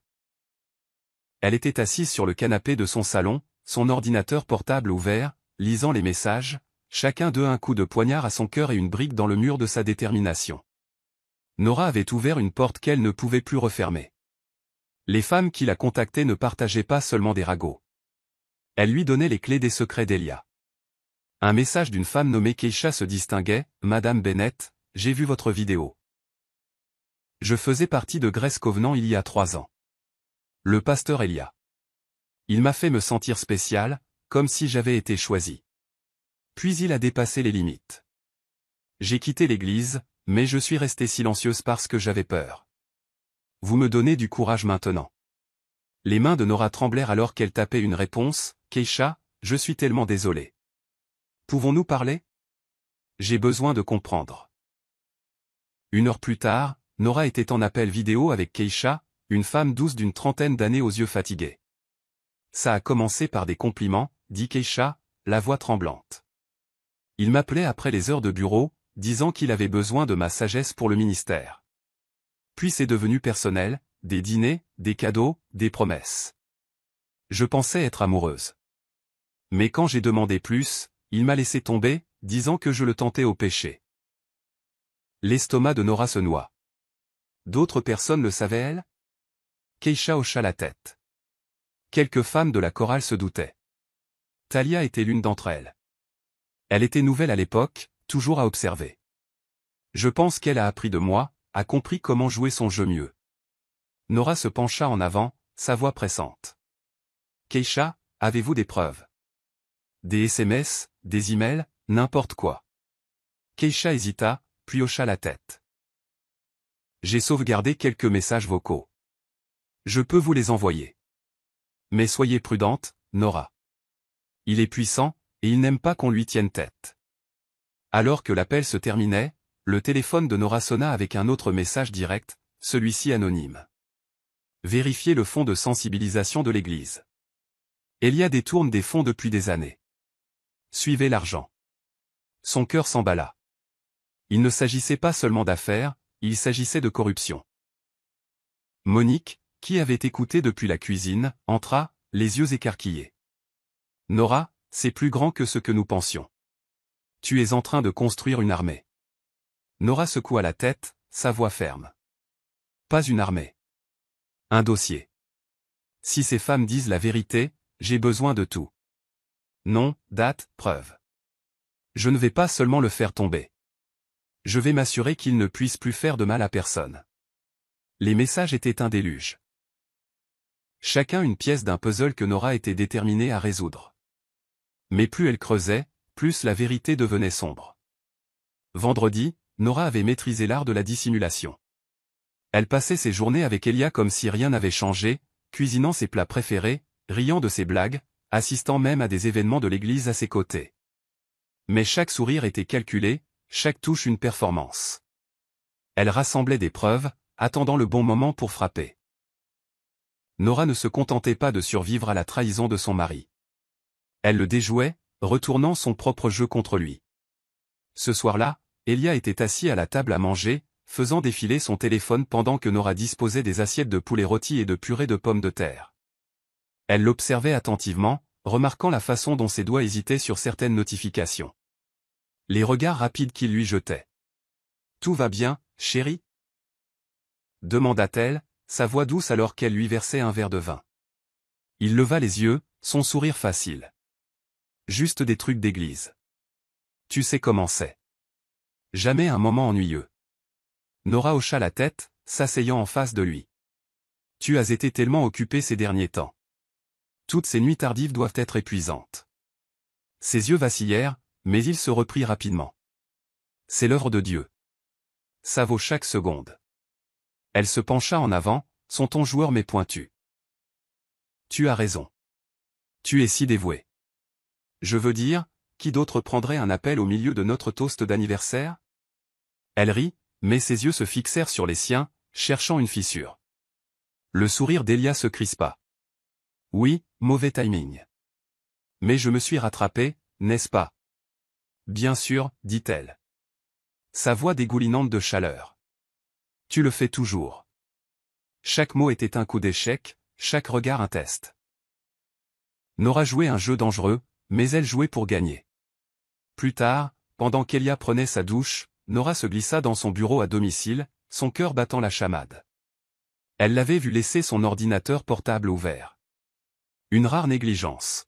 Speaker 1: Elle était assise sur le canapé de son salon, son ordinateur portable ouvert, lisant les messages, chacun d'eux un coup de poignard à son cœur et une brique dans le mur de sa détermination. Nora avait ouvert une porte qu'elle ne pouvait plus refermer. Les femmes qui la contactaient ne partageaient pas seulement des ragots. Elles lui donnaient les clés des secrets d'Elia. Un message d'une femme nommée Keisha se distinguait, « Madame Bennett, j'ai vu votre vidéo. Je faisais partie de Grace Covenant il y a 3 ans. Le pasteur Elia. Il m'a fait me sentir spécial, comme si j'avais été choisi. Puis il a dépassé les limites. J'ai quitté l'église, mais je suis restée silencieuse parce que j'avais peur. Vous me donnez du courage maintenant. » Les mains de Nora tremblèrent alors qu'elle tapait une réponse, « Keisha, je suis tellement désolée. Pouvons-nous parler? J'ai besoin de comprendre. » 1 heure plus tard, Nora était en appel vidéo avec Keisha, une femme douce d'une trentaine d'années aux yeux fatigués. Ça a commencé par des compliments, dit Keisha, la voix tremblante. Il m'appelait après les heures de bureau, disant qu'il avait besoin de ma sagesse pour le ministère. Puis c'est devenu personnel, des dîners, des cadeaux, des promesses. Je pensais être amoureuse. Mais quand j'ai demandé plus, il m'a laissé tomber, disant que je le tentais au péché. L'estomac de Nora se noie. D'autres personnes le savaient-elles? Keisha hocha la tête. Quelques femmes de la chorale se doutaient. Talia était l'une d'entre elles. Elle était nouvelle à l'époque, toujours à observer. Je pense qu'elle a appris de moi, a compris comment jouer son jeu mieux. Nora se pencha en avant, sa voix pressante. Keisha, avez-vous des preuves? Des SMS, des emails, n'importe quoi. Keisha hésita, puis hocha la tête. J'ai sauvegardé quelques messages vocaux. Je peux vous les envoyer. Mais soyez prudente, Nora. Il est puissant, et il n'aime pas qu'on lui tienne tête. Alors que l'appel se terminait, le téléphone de Nora sonna avec un autre message direct, celui-ci anonyme. Vérifiez le fonds de sensibilisation de l'Église. Elia détourne des fonds depuis des années. Suivez l'argent. Son cœur s'emballa. Il ne s'agissait pas seulement d'affaires, il s'agissait de corruption. Monique, qui avait écouté depuis la cuisine, entra, les yeux écarquillés. Nora, c'est plus grand que ce que nous pensions. Tu es en train de construire une armée. Nora secoua la tête, sa voix ferme. Pas une armée. Un dossier. Si ces femmes disent la vérité, j'ai besoin de tout. Nom, date, preuve. Je ne vais pas seulement le faire tomber. Je vais m'assurer qu'il ne puisse plus faire de mal à personne. Les messages étaient un déluge. Chacun une pièce d'un puzzle que Nora était déterminée à résoudre. Mais plus elle creusait, plus la vérité devenait sombre. Vendredi, Nora avait maîtrisé l'art de la dissimulation. Elle passait ses journées avec Elia comme si rien n'avait changé, cuisinant ses plats préférés, riant de ses blagues, assistant même à des événements de l'église à ses côtés. Mais chaque sourire était calculé, chaque touche une performance. Elle rassemblait des preuves, attendant le bon moment pour frapper. Nora ne se contentait pas de survivre à la trahison de son mari. Elle le déjouait, retournant son propre jeu contre lui. Ce soir-là, Elia était assis à la table à manger, faisant défiler son téléphone pendant que Nora disposait des assiettes de poulet rôti et de purée de pommes de terre. Elle l'observait attentivement, remarquant la façon dont ses doigts hésitaient sur certaines notifications. Les regards rapides qu'il lui jetait. « Tout va bien, chérie ?» demanda-t-elle, sa voix douce alors qu'elle lui versait un verre de vin. Il leva les yeux, son sourire facile. « Juste des trucs d'église. Tu sais comment c'est. Jamais un moment ennuyeux. » Nora hocha la tête, s'asseyant en face de lui. « Tu as été tellement occupé ces derniers temps. Toutes ces nuits tardives doivent être épuisantes. » Ses yeux vacillèrent, mais il se reprit rapidement. « C'est l'œuvre de Dieu. Ça vaut chaque seconde. » Elle se pencha en avant, son ton joueur mais pointu. « Tu as raison. Tu es si dévoué. Je veux dire, qui d'autre prendrait un appel au milieu de notre toast d'anniversaire ?» Elle rit, mais ses yeux se fixèrent sur les siens, cherchant une fissure. Le sourire d'Elia se crispa. « Oui, mauvais timing. Mais je me suis rattrapé, n'est-ce pas ?»« Bien sûr, dit-elle. Sa voix dégoulinante de chaleur. « Tu le fais toujours. » Chaque mot était un coup d'échec, chaque regard un test. Nora jouait un jeu dangereux, mais elle jouait pour gagner. Plus tard, pendant qu'Elia prenait sa douche, Nora se glissa dans son bureau à domicile, son cœur battant la chamade. Elle l'avait vu laisser son ordinateur portable ouvert. Une rare négligence.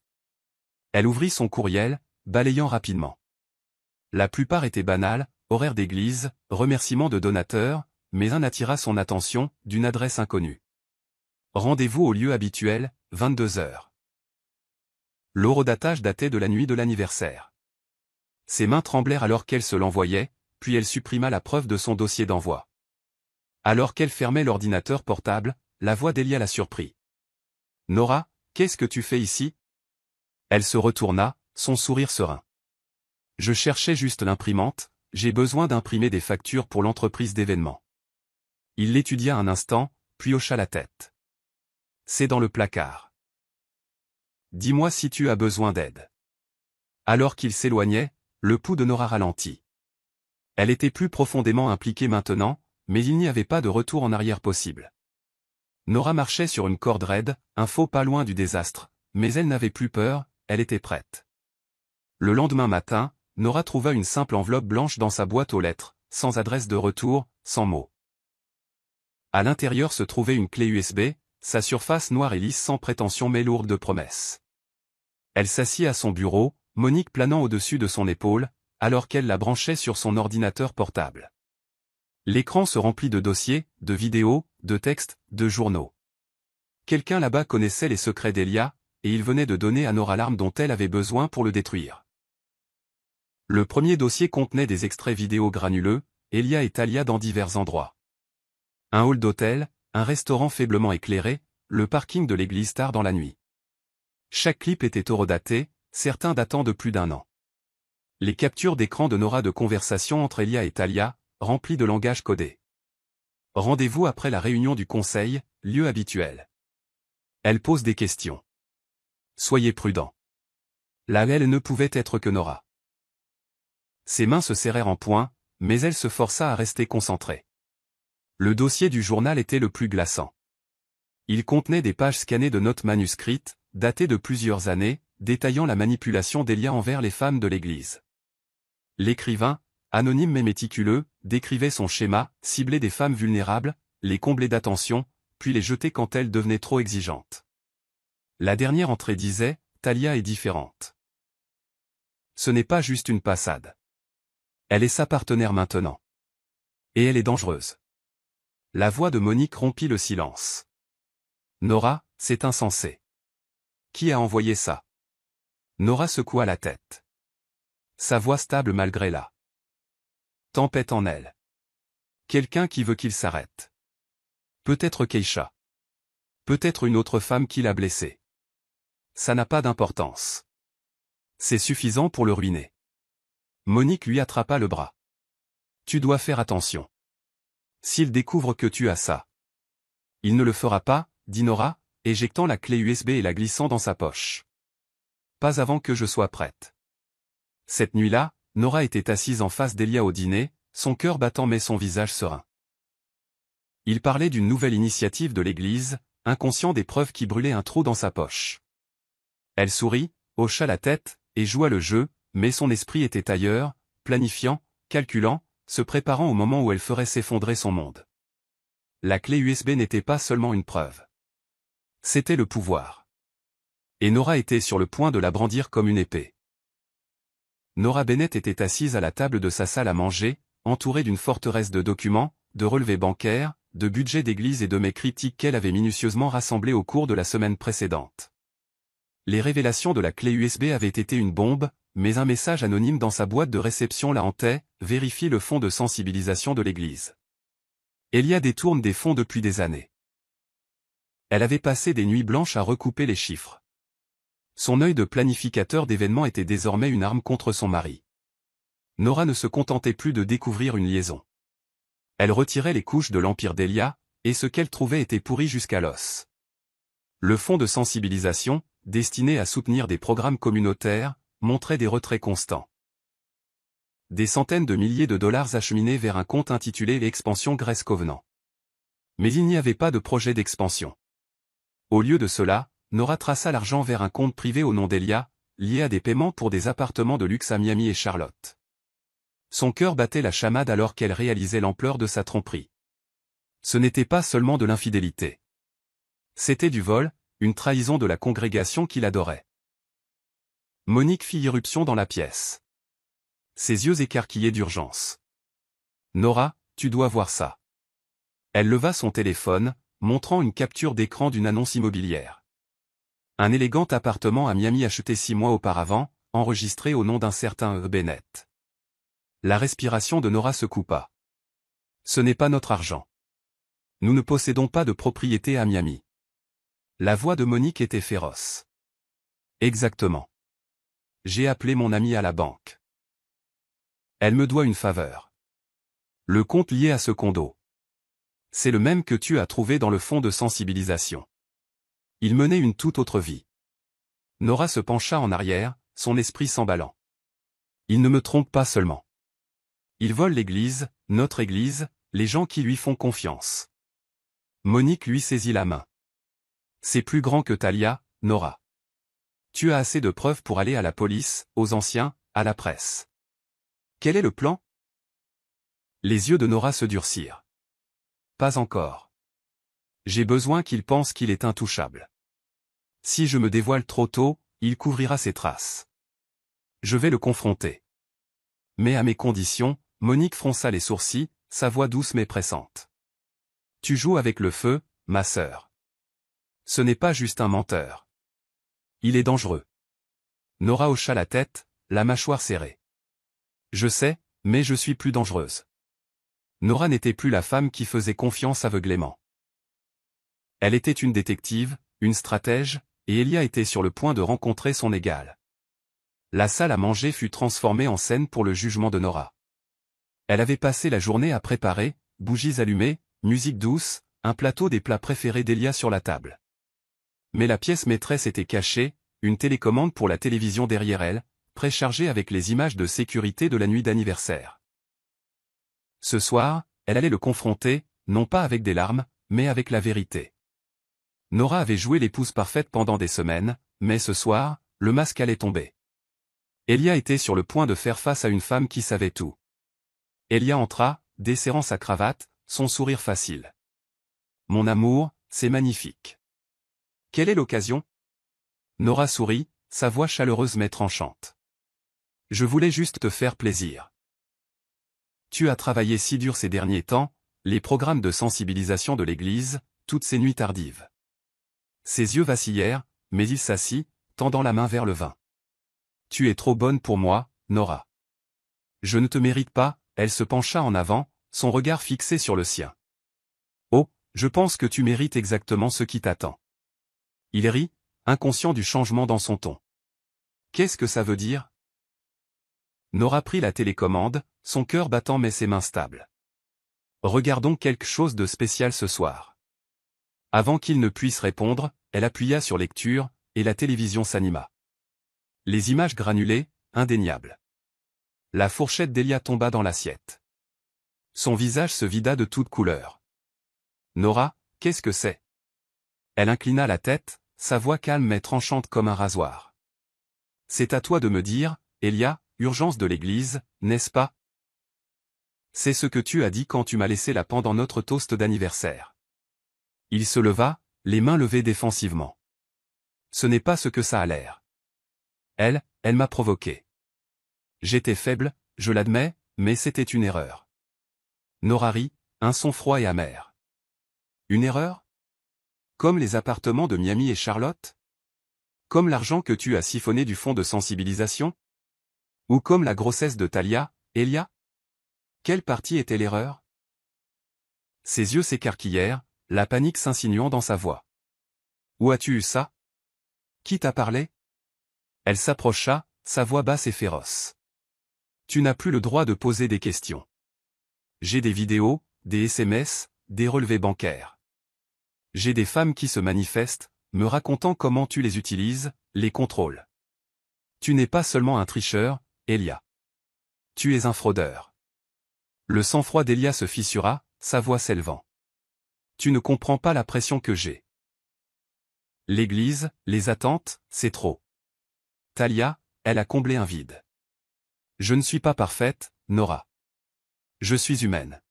Speaker 1: Elle ouvrit son courriel, balayant rapidement. La plupart étaient banales, horaires d'église, remerciements de donateurs, mais un attira son attention, d'une adresse inconnue. Rendez-vous au lieu habituel, 22 heures. L'horodatage datait de la nuit de l'anniversaire. Ses mains tremblèrent alors qu'elle se l'envoyait, puis elle supprima la preuve de son dossier d'envoi. Alors qu'elle fermait l'ordinateur portable, la voix d'Elia la surprit. « Nora, qu'est-ce que tu fais ici ?» Elle se retourna, son sourire serein. « Je cherchais juste l'imprimante, j'ai besoin d'imprimer des factures pour l'entreprise d'événements. » Il l'étudia un instant, puis hocha la tête. « C'est dans le placard. Dis-moi si tu as besoin d'aide. » Alors qu'il s'éloignait, le pouls de Nora ralentit. Elle était plus profondément impliquée maintenant, mais il n'y avait pas de retour en arrière possible. Nora marchait sur une corde raide, un faux pas loin du désastre, mais elle n'avait plus peur, elle était prête. Le lendemain matin, Nora trouva une simple enveloppe blanche dans sa boîte aux lettres, sans adresse de retour, sans mots. À l'intérieur se trouvait une clé USB, sa surface noire et lisse sans prétention mais lourde de promesses. Elle s'assit à son bureau, Monique planant au-dessus de son épaule, alors qu'elle la branchait sur son ordinateur portable. L'écran se remplit de dossiers, de vidéos, de textes, de journaux. Quelqu'un là-bas connaissait les secrets d'Elia, et il venait de donner à Nora l'arme dont elle avait besoin pour le détruire. Le premier dossier contenait des extraits vidéo granuleux, Elia et Talia dans divers endroits. Un hall d'hôtel, un restaurant faiblement éclairé, le parking de l'église tard dans la nuit. Chaque clip était horodaté, certains datant de plus d'1 an. Les captures d'écran de Nora de conversation entre Elia et Talia, remplies de langage codé. Rendez-vous après la réunion du conseil, lieu habituel. Elle pose des questions. Soyez prudents. Là elle ne pouvait être que Nora. Ses mains se serrèrent en poing, mais elle se força à rester concentrée. Le dossier du journal était le plus glaçant. Il contenait des pages scannées de notes manuscrites, datées de plusieurs années, détaillant la manipulation d'Elia envers les femmes de l'Église. L'écrivain, anonyme mais méticuleux, décrivait son schéma, cibler des femmes vulnérables, les combler d'attention, puis les jeter quand elles devenaient trop exigeantes. La dernière entrée disait « Talia est différente ». Ce n'est pas juste une passade. Elle est sa partenaire maintenant. Et elle est dangereuse. La voix de Monique rompit le silence. Nora, c'est insensé. Qui a envoyé ça? Nora secoua la tête. Sa voix stable malgré la tempête en elle. Quelqu'un qui veut qu'il s'arrête. Peut-être Keisha. Peut-être une autre femme qui l'a blessé. Ça n'a pas d'importance. C'est suffisant pour le ruiner. Monique lui attrapa le bras. Tu dois faire attention. S'il découvre que tu as ça. Il ne le fera pas, dit Nora, éjectant la clé USB et la glissant dans sa poche. Pas avant que je sois prête. Cette nuit-là, Nora était assise en face d'Elia au dîner, son cœur battant mais son visage serein. Il parlait d'une nouvelle initiative de l'Église, inconscient des preuves qui brûlaient un trou dans sa poche. Elle sourit, hocha la tête, et joua le jeu, mais son esprit était ailleurs, planifiant, calculant, se préparant au moment où elle ferait s'effondrer son monde. La clé USB n'était pas seulement une preuve. C'était le pouvoir. Et Nora était sur le point de la brandir comme une épée. Nora Bennett était assise à la table de sa salle à manger, entourée d'une forteresse de documents, de relevés bancaires, de budgets d'église et de mets critiques qu'elle avait minutieusement rassemblés au cours de la semaine précédente. Les révélations de la clé USB avaient été une bombe, mais un message anonyme dans sa boîte de réception la hantait, vérifie le fonds de sensibilisation de l'Église. Elia détourne des fonds depuis des années. Elle avait passé des nuits blanches à recouper les chiffres. Son œil de planificateur d'événements était désormais une arme contre son mari. Nora ne se contentait plus de découvrir une liaison. Elle retirait les couches de l'empire d'Elia, et ce qu'elle trouvait était pourri jusqu'à l'os. Le fonds de sensibilisation, destiné à soutenir des programmes communautaires, montrait des retraits constants. Des centaines de milliers de dollars acheminés vers un compte intitulé l'Expansion Grace Covenant. Mais il n'y avait pas de projet d'expansion. Au lieu de cela, Nora traça l'argent vers un compte privé au nom d'Elia, lié à des paiements pour des appartements de luxe à Miami et Charlotte. Son cœur battait la chamade alors qu'elle réalisait l'ampleur de sa tromperie. Ce n'était pas seulement de l'infidélité. C'était du vol, une trahison de la congrégation qu'il adorait. Monique fit irruption dans la pièce. Ses yeux écarquillés d'urgence. Nora, tu dois voir ça. Elle leva son téléphone, montrant une capture d'écran d'une annonce immobilière. Un élégant appartement à Miami acheté 6 mois auparavant, enregistré au nom d'un certain Bennett. La respiration de Nora se coupa. Ce n'est pas notre argent. Nous ne possédons pas de propriété à Miami. La voix de Monique était féroce. Exactement. J'ai appelé mon ami à la banque. Elle me doit une faveur. Le compte lié à ce condo. C'est le même que tu as trouvé dans le fonds de sensibilisation. Il menait une toute autre vie. Nora se pencha en arrière, son esprit s'emballant. Il ne me trompe pas seulement. Il vole l'Église, notre Église, les gens qui lui font confiance. Monique lui saisit la main. C'est plus grand que Talia, Nora. Tu as assez de preuves pour aller à la police, aux anciens, à la presse. Quel est le plan? Les yeux de Nora se durcirent. Pas encore. J'ai besoin qu'il pense qu'il est intouchable. Si je me dévoile trop tôt, il couvrira ses traces. Je vais le confronter. Mais à mes conditions, Monique fronça les sourcils, sa voix douce mais pressante. Tu joues avec le feu, ma sœur. Ce n'est pas juste un menteur. Il est dangereux. Nora hocha la tête, la mâchoire serrée. Je sais, mais je suis plus dangereuse. Nora n'était plus la femme qui faisait confiance aveuglément. Elle était une détective, une stratège, et Elia était sur le point de rencontrer son égal. La salle à manger fut transformée en scène pour le jugement de Nora. Elle avait passé la journée à préparer, bougies allumées, musique douce, un plateau des plats préférés d'Elia sur la table. Mais la pièce maîtresse était cachée, une télécommande pour la télévision derrière elle, préchargée avec les images de sécurité de la nuit d'anniversaire. Ce soir, elle allait le confronter, non pas avec des larmes, mais avec la vérité. Nora avait joué l'épouse parfaite pendant des semaines, mais ce soir, le masque allait tomber. Elia était sur le point de faire face à une femme qui savait tout. Elia entra, desserrant sa cravate, son sourire facile. « Mon amour, c'est magnifique. Quelle est l'occasion ?» Nora sourit, sa voix chaleureuse mais tranchante. « Je voulais juste te faire plaisir. Tu as travaillé si dur ces derniers temps, les programmes de sensibilisation de l'église, toutes ces nuits tardives. » Ses yeux vacillèrent, mais il s'assit, tendant la main vers le vin. « Tu es trop bonne pour moi, Nora. Je ne te mérite pas. » Elle se pencha en avant, son regard fixé sur le sien. « Oh, je pense que tu mérites exactement ce qui t'attend. » Il rit, inconscient du changement dans son ton. « Qu'est-ce que ça veut dire ?» Nora prit la télécommande, son cœur battant mais ses mains stables. « Regardons quelque chose de spécial ce soir. » Avant qu'il ne puisse répondre, elle appuya sur lecture, et la télévision s'anima. Les images granulées, indéniables. La fourchette d'Elia tomba dans l'assiette. Son visage se vida de toutes couleurs. « Nora, qu'est-ce que c'est ?» Elle inclina la tête, sa voix calme mais tranchante comme un rasoir. « C'est à toi de me dire, Elia, urgence de l'église, n'est-ce pas ? C'est ce que tu as dit quand tu m'as laissé là pendant notre toast d'anniversaire. » Il se leva, les mains levées défensivement. « Ce n'est pas ce que ça a l'air. Elle m'a provoqué. J'étais faible, je l'admets, mais c'était une erreur. » Nora rit, un son froid et amer. « Une erreur ? Comme les appartements de Miami et Charlotte ? Comme l'argent que tu as siphonné du fonds de sensibilisation ? Ou comme la grossesse de Talia, Elia ? Quelle partie était l'erreur ? » Ses yeux s'écarquillèrent, la panique s'insinuant dans sa voix. « Où as-tu eu ça ? Qui t'a parlé ? » Elle s'approcha, sa voix basse et féroce. « Tu n'as plus le droit de poser des questions. J'ai des vidéos, des SMS, des relevés bancaires. J'ai des femmes qui se manifestent, me racontant comment tu les utilises, les contrôles. Tu n'es pas seulement un tricheur, Elia. Tu es un fraudeur. » Le sang-froid d'Elia se fissura, sa voix s'élevant. « Tu ne comprends pas la pression que j'ai. L'église, les attentes, c'est trop. Talia, elle a comblé un vide. Je ne suis pas parfaite, Nora. Je suis humaine. »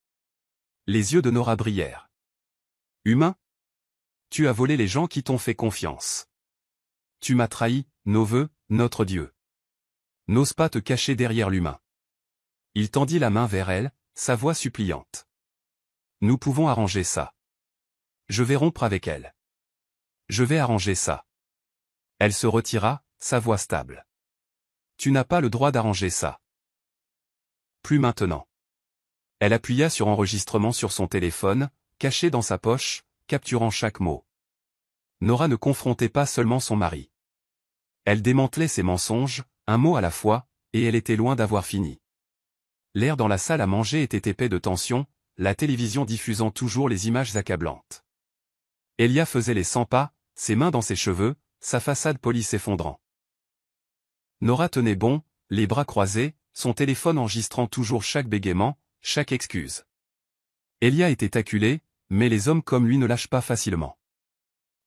Speaker 1: Les yeux de Nora brillèrent. « Humain ? Tu as volé les gens qui t'ont fait confiance. Tu m'as trahi, nos vœux, notre Dieu. N'ose pas te cacher derrière l'humain. » Il tendit la main vers elle, sa voix suppliante. « Nous pouvons arranger ça. Je vais rompre avec elle. Je vais arranger ça. » Elle se retira, sa voix stable. « Tu n'as pas le droit d'arranger ça. Plus maintenant. » Elle appuya sur enregistrement sur son téléphone, caché dans sa poche, capturant chaque mot. Nora ne confrontait pas seulement son mari. Elle démantelait ses mensonges, un mot à la fois, et elle était loin d'avoir fini. L'air dans la salle à manger était épais de tension, la télévision diffusant toujours les images accablantes. Elia faisait les 100 pas, ses mains dans ses cheveux, sa façade polie s'effondrant. Nora tenait bon, les bras croisés, son téléphone enregistrant toujours chaque bégaiement, chaque excuse. Elia était acculé, Mais les hommes comme lui ne lâchent pas facilement.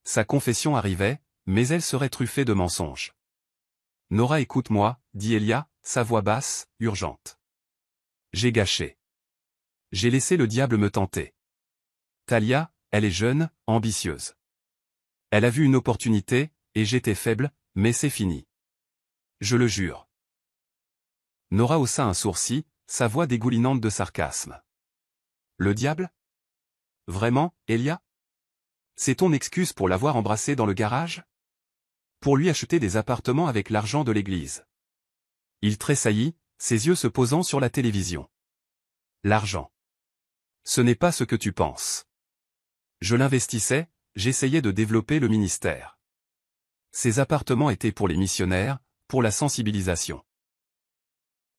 Speaker 1: Sa confession arrivait, mais elle serait truffée de mensonges. Nora, écoute-moi, dit Elia, sa voix basse, urgente. J'ai gâché. J'ai laissé le diable me tenter. Talia, elle est jeune, ambitieuse. Elle a vu une opportunité, et j'étais faible, mais c'est fini. Je le jure. Nora haussa un sourcil, sa voix dégoulinante de sarcasme. Le diable? Vraiment, Elia? C'est ton excuse pour l'avoir embrassé dans le garage? Pour lui acheter des appartements avec l'argent de l'église. Il tressaillit, ses yeux se posant sur la télévision. L'argent. Ce n'est pas ce que tu penses. Je l'investissais, j'essayais de développer le ministère. Ces appartements étaient pour les missionnaires, pour la sensibilisation.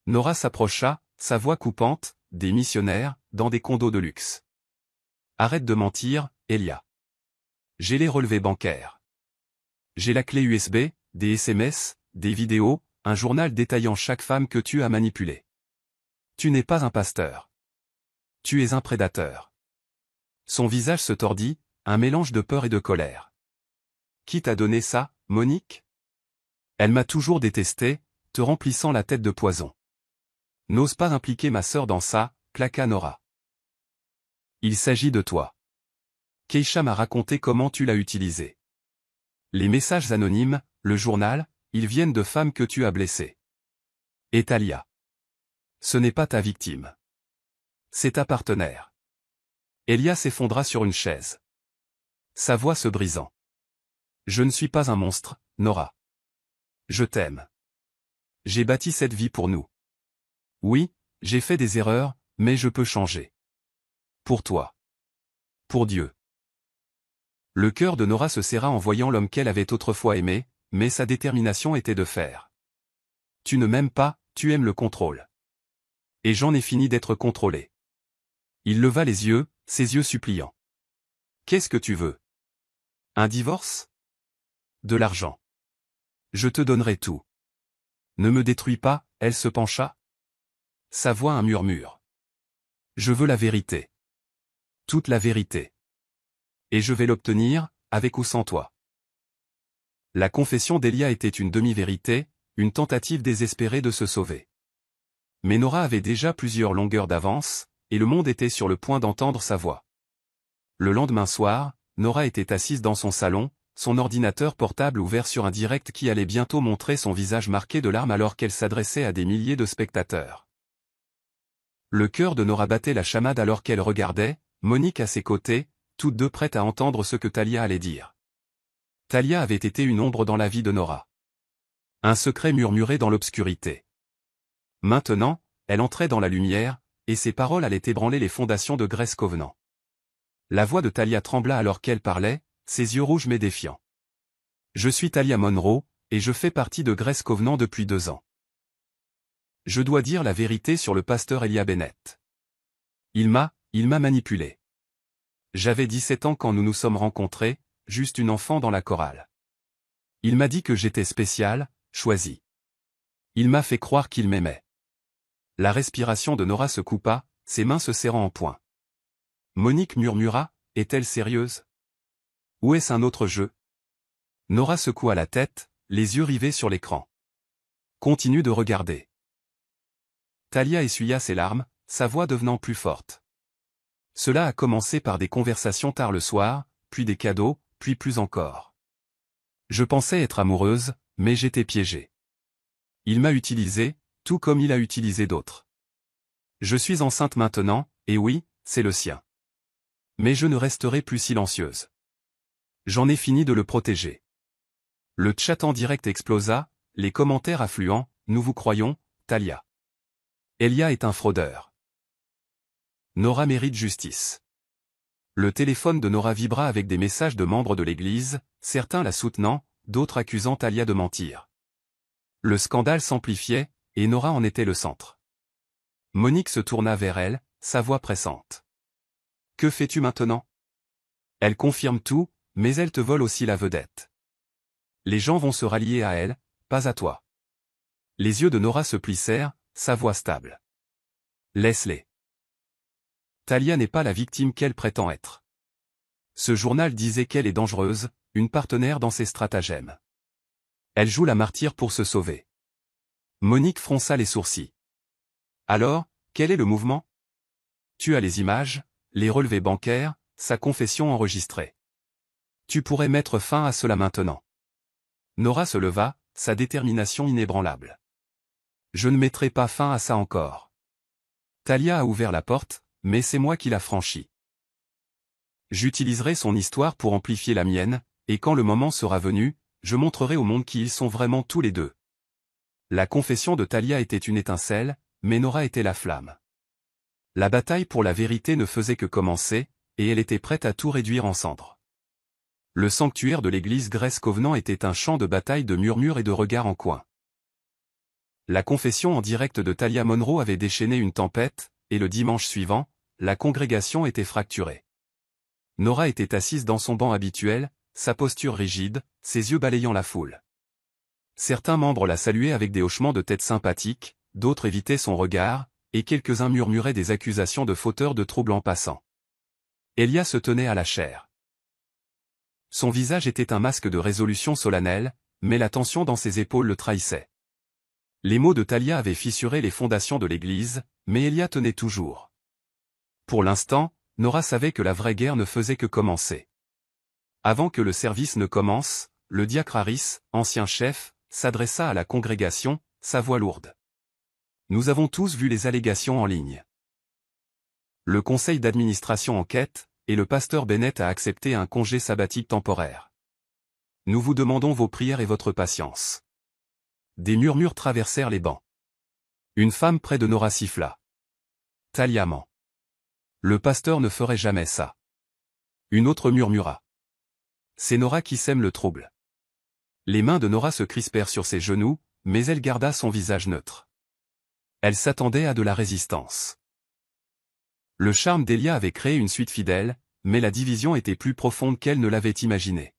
Speaker 1: Nora s'approcha, sa voix coupante, des missionnaires, dans des condos de luxe. Arrête de mentir, Elia. J'ai les relevés bancaires. J'ai la clé USB, des SMS, des vidéos, un journal détaillant chaque femme que tu as manipulée. Tu n'es pas un pasteur. Tu es un prédateur. Son visage se tordit, un mélange de peur et de colère. Qui t'a donné ça, Monique? Elle m'a toujours détesté, te remplissant la tête de poison. N'ose pas impliquer ma sœur dans ça, claqua Nora. Il s'agit de toi. Keisha m'a raconté comment tu l'as utilisé. Les messages anonymes, le journal, ils viennent de femmes que tu as blessées. Et Talia. Ce n'est pas ta victime. C'est ta partenaire. Elia s'effondra sur une chaise. Sa voix se brisant. Je ne suis pas un monstre, Nora. Je t'aime. J'ai bâti cette vie pour nous. Oui, j'ai fait des erreurs, mais je peux changer. Pour toi. Pour Dieu. Le cœur de Nora se serra en voyant l'homme qu'elle avait autrefois aimé, mais sa détermination était de faire. Tu ne m'aimes pas, tu aimes le contrôle. Et j'en ai fini d'être contrôlé. Il leva les yeux, ses yeux suppliants. Qu'est-ce que tu veux? Un divorce? De l'argent. Je te donnerai tout. Ne me détruis pas, elle se pencha. Sa voix un murmure. Je veux la vérité. Toute la vérité. Et je vais l'obtenir, avec ou sans toi. La confession d'Elia était une demi-vérité, une tentative désespérée de se sauver. Mais Nora avait déjà plusieurs longueurs d'avance, et le monde était sur le point d'entendre sa voix. Le lendemain soir, Nora était assise dans son salon, son ordinateur portable ouvert sur un direct qui allait bientôt montrer son visage marqué de larmes alors qu'elle s'adressait à des milliers de spectateurs. Le cœur de Nora battait la chamade alors qu'elle regardait, Monique à ses côtés, toutes deux prêtes à entendre ce que Talia allait dire. Talia avait été une ombre dans la vie de Nora. Un secret murmuré dans l'obscurité. Maintenant, elle entrait dans la lumière, et ses paroles allaient ébranler les fondations de Grace Covenant. La voix de Talia trembla alors qu'elle parlait, ses yeux rouges mais défiants. Je suis Talia Monroe, et je fais partie de Grace Covenant depuis 2 ans. Je dois dire la vérité sur le pasteur Elia Bennett. Il m'a manipulé. J'avais 17 ans quand nous nous sommes rencontrés, juste une enfant dans la chorale. Il m'a dit que j'étais spécial, choisi. Il m'a fait croire qu'il m'aimait. La respiration de Nora se coupa, ses mains se serrant en poing. Monique murmura, est-elle sérieuse? Ou est-ce un autre jeu? Nora secoua la tête, les yeux rivés sur l'écran. Continue de regarder. Talia essuya ses larmes, sa voix devenant plus forte. Cela a commencé par des conversations tard le soir, puis des cadeaux, puis plus encore. Je pensais être amoureuse, mais j'étais piégée. Il m'a utilisé, tout comme il a utilisé d'autres. Je suis enceinte maintenant, et oui, c'est le sien. Mais je ne resterai plus silencieuse. J'en ai fini de le protéger. Le chat en direct explosa, les commentaires affluents, nous vous croyons, Talia. Elia est un fraudeur. Nora mérite justice. Le téléphone de Nora vibra avec des messages de membres de l'église, certains la soutenant, d'autres accusant Talia de mentir. Le scandale s'amplifiait, et Nora en était le centre. Monique se tourna vers elle, sa voix pressante. Que fais-tu maintenant? Elle confirme tout, mais elle te vole aussi la vedette. Les gens vont se rallier à elle, pas à toi. Les yeux de Nora se plissèrent, sa voix stable. Laisse-les. Talia n'est pas la victime qu'elle prétend être. Ce journal disait qu'elle est dangereuse, une partenaire dans ses stratagèmes. Elle joue la martyre pour se sauver. Monique fronça les sourcils. Alors, quel est le mouvement? Tu as les images, les relevés bancaires, sa confession enregistrée. Tu pourrais mettre fin à cela maintenant. Nora se leva, sa détermination inébranlable. Je ne mettrai pas fin à ça encore. Talia a ouvert la porte, mais c'est moi qui l'a franchie. J'utiliserai son histoire pour amplifier la mienne, et quand le moment sera venu, je montrerai au monde qui ils sont vraiment tous les deux. La confession de Talia était une étincelle, mais Nora était la flamme. La bataille pour la vérité ne faisait que commencer, et elle était prête à tout réduire en cendres. Le sanctuaire de l'église Grace Covenant était un champ de bataille de murmures et de regards en coin. La confession en direct de Talia Monroe avait déchaîné une tempête, et le dimanche suivant, la congrégation était fracturée. Nora était assise dans son banc habituel, sa posture rigide, ses yeux balayant la foule. Certains membres la saluaient avec des hochements de tête sympathiques, d'autres évitaient son regard, et quelques-uns murmuraient des accusations de fauteur de troubles en passant. Elia se tenait à la chair. Son visage était un masque de résolution solennelle, mais la tension dans ses épaules le trahissait. Les mots de Talia avaient fissuré les fondations de l'église, mais Elia tenait toujours. Pour l'instant, Nora savait que la vraie guerre ne faisait que commencer. Avant que le service ne commence, le diacre Harris, ancien chef, s'adressa à la congrégation, sa voix lourde. Nous avons tous vu les allégations en ligne. Le conseil d'administration enquête, et le pasteur Bennett a accepté un congé sabbatique temporaire. Nous vous demandons vos prières et votre patience. Des murmures traversèrent les bancs. Une femme près de Nora siffla. Talia ment. Le pasteur ne ferait jamais ça. Une autre murmura. C'est Nora qui sème le trouble. Les mains de Nora se crispèrent sur ses genoux, mais elle garda son visage neutre. Elle s'attendait à de la résistance. Le charme d'Elia avait créé une suite fidèle, mais la division était plus profonde qu'elle ne l'avait imaginé.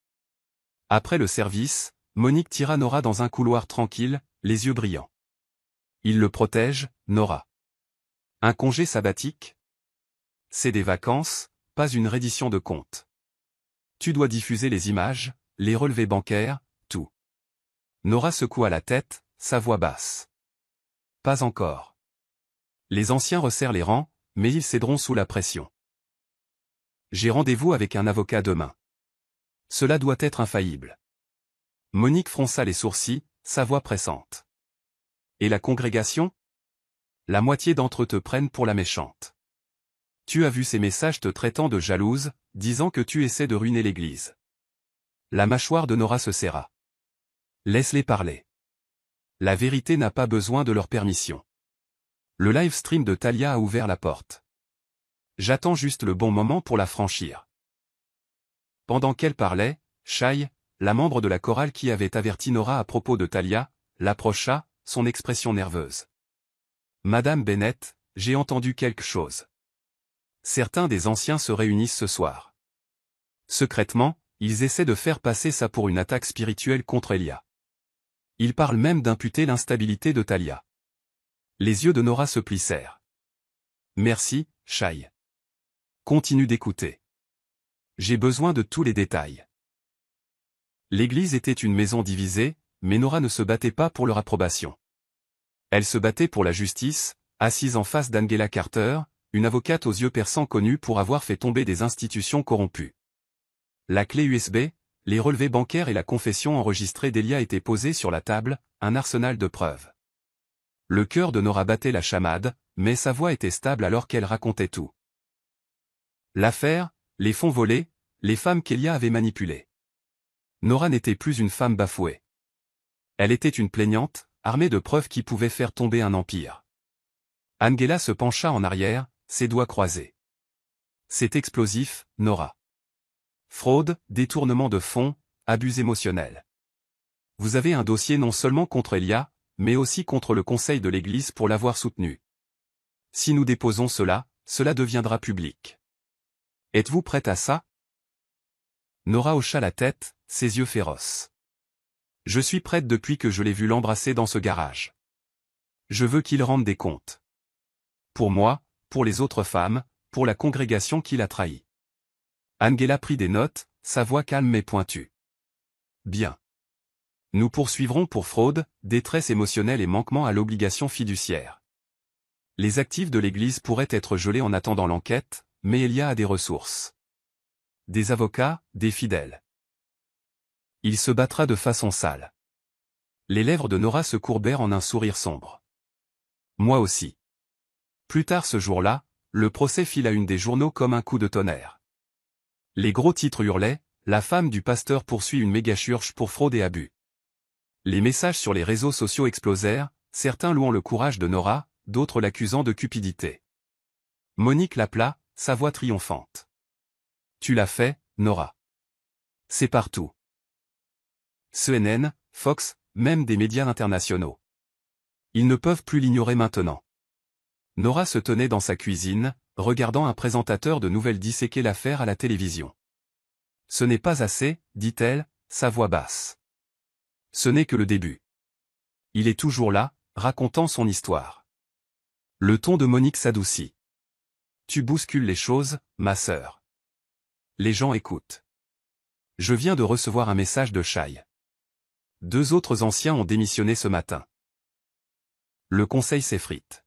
Speaker 1: Après le service, Monique tira Nora dans un couloir tranquille, les yeux brillants. Il le protège, Nora. Un congé sabbatique? C'est des vacances, pas une reddition de compte. Tu dois diffuser les images, les relevés bancaires, tout. Nora secoua la tête, sa voix basse. Pas encore. Les anciens resserrent les rangs, mais ils céderont sous la pression. J'ai rendez-vous avec un avocat demain. Cela doit être infaillible. Monique fronça les sourcils, sa voix pressante. Et la congrégation? La moitié d'entre eux te prennent pour la méchante. Tu as vu ces messages te traitant de jalouse, disant que tu essaies de ruiner l'église. La mâchoire de Nora se serra. Laisse-les parler. La vérité n'a pas besoin de leur permission. Le live stream de Talia a ouvert la porte. J'attends juste le bon moment pour la franchir. Pendant qu'elle parlait, Shai, la membre de la chorale qui avait averti Nora à propos de Talia, l'approcha, son expression nerveuse. Madame Bennett, j'ai entendu quelque chose. Certains des anciens se réunissent ce soir. Secrètement, ils essaient de faire passer ça pour une attaque spirituelle contre Elia. Ils parlent même d'imputer l'instabilité de Talia. Les yeux de Nora se plissèrent. Merci, Shai. Continue d'écouter. J'ai besoin de tous les détails. L'église était une maison divisée, mais Nora ne se battait pas pour leur approbation. Elle se battait pour la justice, assise en face d'Angela Carter, une avocate aux yeux perçants connue pour avoir fait tomber des institutions corrompues. La clé USB, les relevés bancaires et la confession enregistrée d'Elia étaient posés sur la table, un arsenal de preuves. Le cœur de Nora battait la chamade, mais sa voix était stable alors qu'elle racontait tout. L'affaire, les fonds volés, les femmes qu'Elia avait manipulées. Nora n'était plus une femme bafouée. Elle était une plaignante, armée de preuves qui pouvaient faire tomber un empire. Angela se pencha en arrière, ses doigts croisés. C'est explosif, Nora. Fraude, détournement de fonds, abus émotionnels. Vous avez un dossier non seulement contre Elia, mais aussi contre le conseil de l'Église pour l'avoir soutenu. Si nous déposons cela, cela deviendra public. Êtes-vous prête à ça? Nora hocha la tête, ses yeux féroces. Je suis prête depuis que je l'ai vu l'embrasser dans ce garage. Je veux qu'il rende des comptes. Pour moi, pour les autres femmes, pour la congrégation qui l'a trahi. Angela prit des notes, sa voix calme mais pointue. Bien. Nous poursuivrons pour fraude, détresse émotionnelle et manquement à l'obligation fiduciaire. Les actifs de l'Église pourraient être gelés en attendant l'enquête, mais Elia a des ressources. Des avocats, des fidèles. Il se battra de façon sale. Les lèvres de Nora se courbèrent en un sourire sombre. Moi aussi. Plus tard ce jour-là, le procès fit la une des journaux comme un coup de tonnerre. Les gros titres hurlaient, la femme du pasteur poursuit une mégachurche pour fraude et abus. Les messages sur les réseaux sociaux explosèrent, certains louant le courage de Nora, d'autres l'accusant de cupidité. Monique l'appela, sa voix triomphante. Tu l'as fait, Nora. C'est partout. CNN, Fox, même des médias internationaux. Ils ne peuvent plus l'ignorer maintenant. Nora se tenait dans sa cuisine, regardant un présentateur de nouvelles disséquer l'affaire à la télévision. Ce n'est pas assez, dit-elle, sa voix basse. Ce n'est que le début. Il est toujours là, racontant son histoire. Le ton de Monique s'adoucit. Tu bouscules les choses, ma sœur. Les gens écoutent. Je viens de recevoir un message de Shai. 2 autres anciens ont démissionné ce matin. Le conseil s'effrite.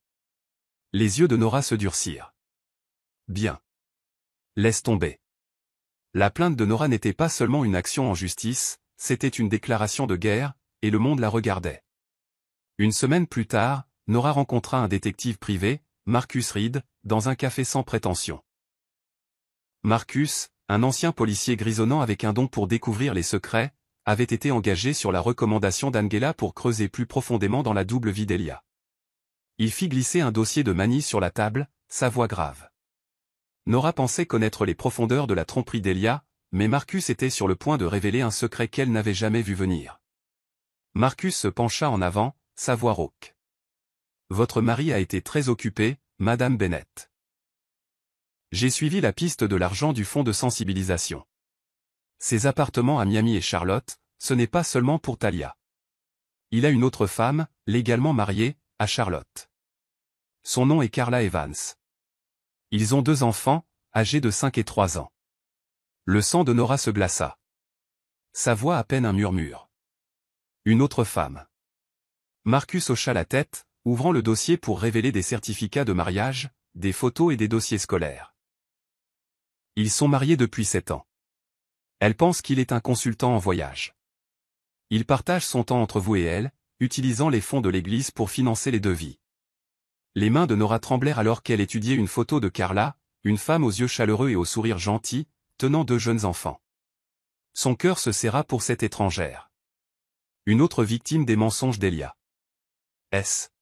Speaker 1: Les yeux de Nora se durcirent. Bien. Laisse tomber. La plainte de Nora n'était pas seulement une action en justice, c'était une déclaration de guerre, et le monde la regardait. Une semaine plus tard, Nora rencontra un détective privé, Marcus Reed, dans un café sans prétention. Marcus, un ancien policier grisonnant avec un don pour découvrir les secrets, avait été engagé sur la recommandation d'Angela pour creuser plus profondément dans la double vie d'Elia. Il fit glisser un dossier de manie sur la table, sa voix grave. Nora pensait connaître les profondeurs de la tromperie d'Elia, mais Marcus était sur le point de révéler un secret qu'elle n'avait jamais vu venir. Marcus se pencha en avant, sa voix rauque. Votre mari a été très occupé, Madame Bennett. J'ai suivi la piste de l'argent du fonds de sensibilisation. Ses appartements à Miami et Charlotte, ce n'est pas seulement pour Talia. Il a une autre femme, légalement mariée, à Charlotte. Son nom est Carla Evans. Ils ont 2 enfants, âgés de 5 et 3 ans. Le sang de Nora se glaça. Sa voix à peine un murmure. Une autre femme. Marcus hocha la tête, ouvrant le dossier pour révéler des certificats de mariage, des photos et des dossiers scolaires. Ils sont mariés depuis 7 ans. Elle pense qu'il est un consultant en voyage. Il partage son temps entre vous et elle, utilisant les fonds de l'église pour financer les devis. Les mains de Nora tremblèrent alors qu'elle étudiait une photo de Carla, une femme aux yeux chaleureux et au sourire gentil, tenant 2 jeunes enfants. Son cœur se serra pour cette étrangère. Une autre victime des mensonges d'Elia. S.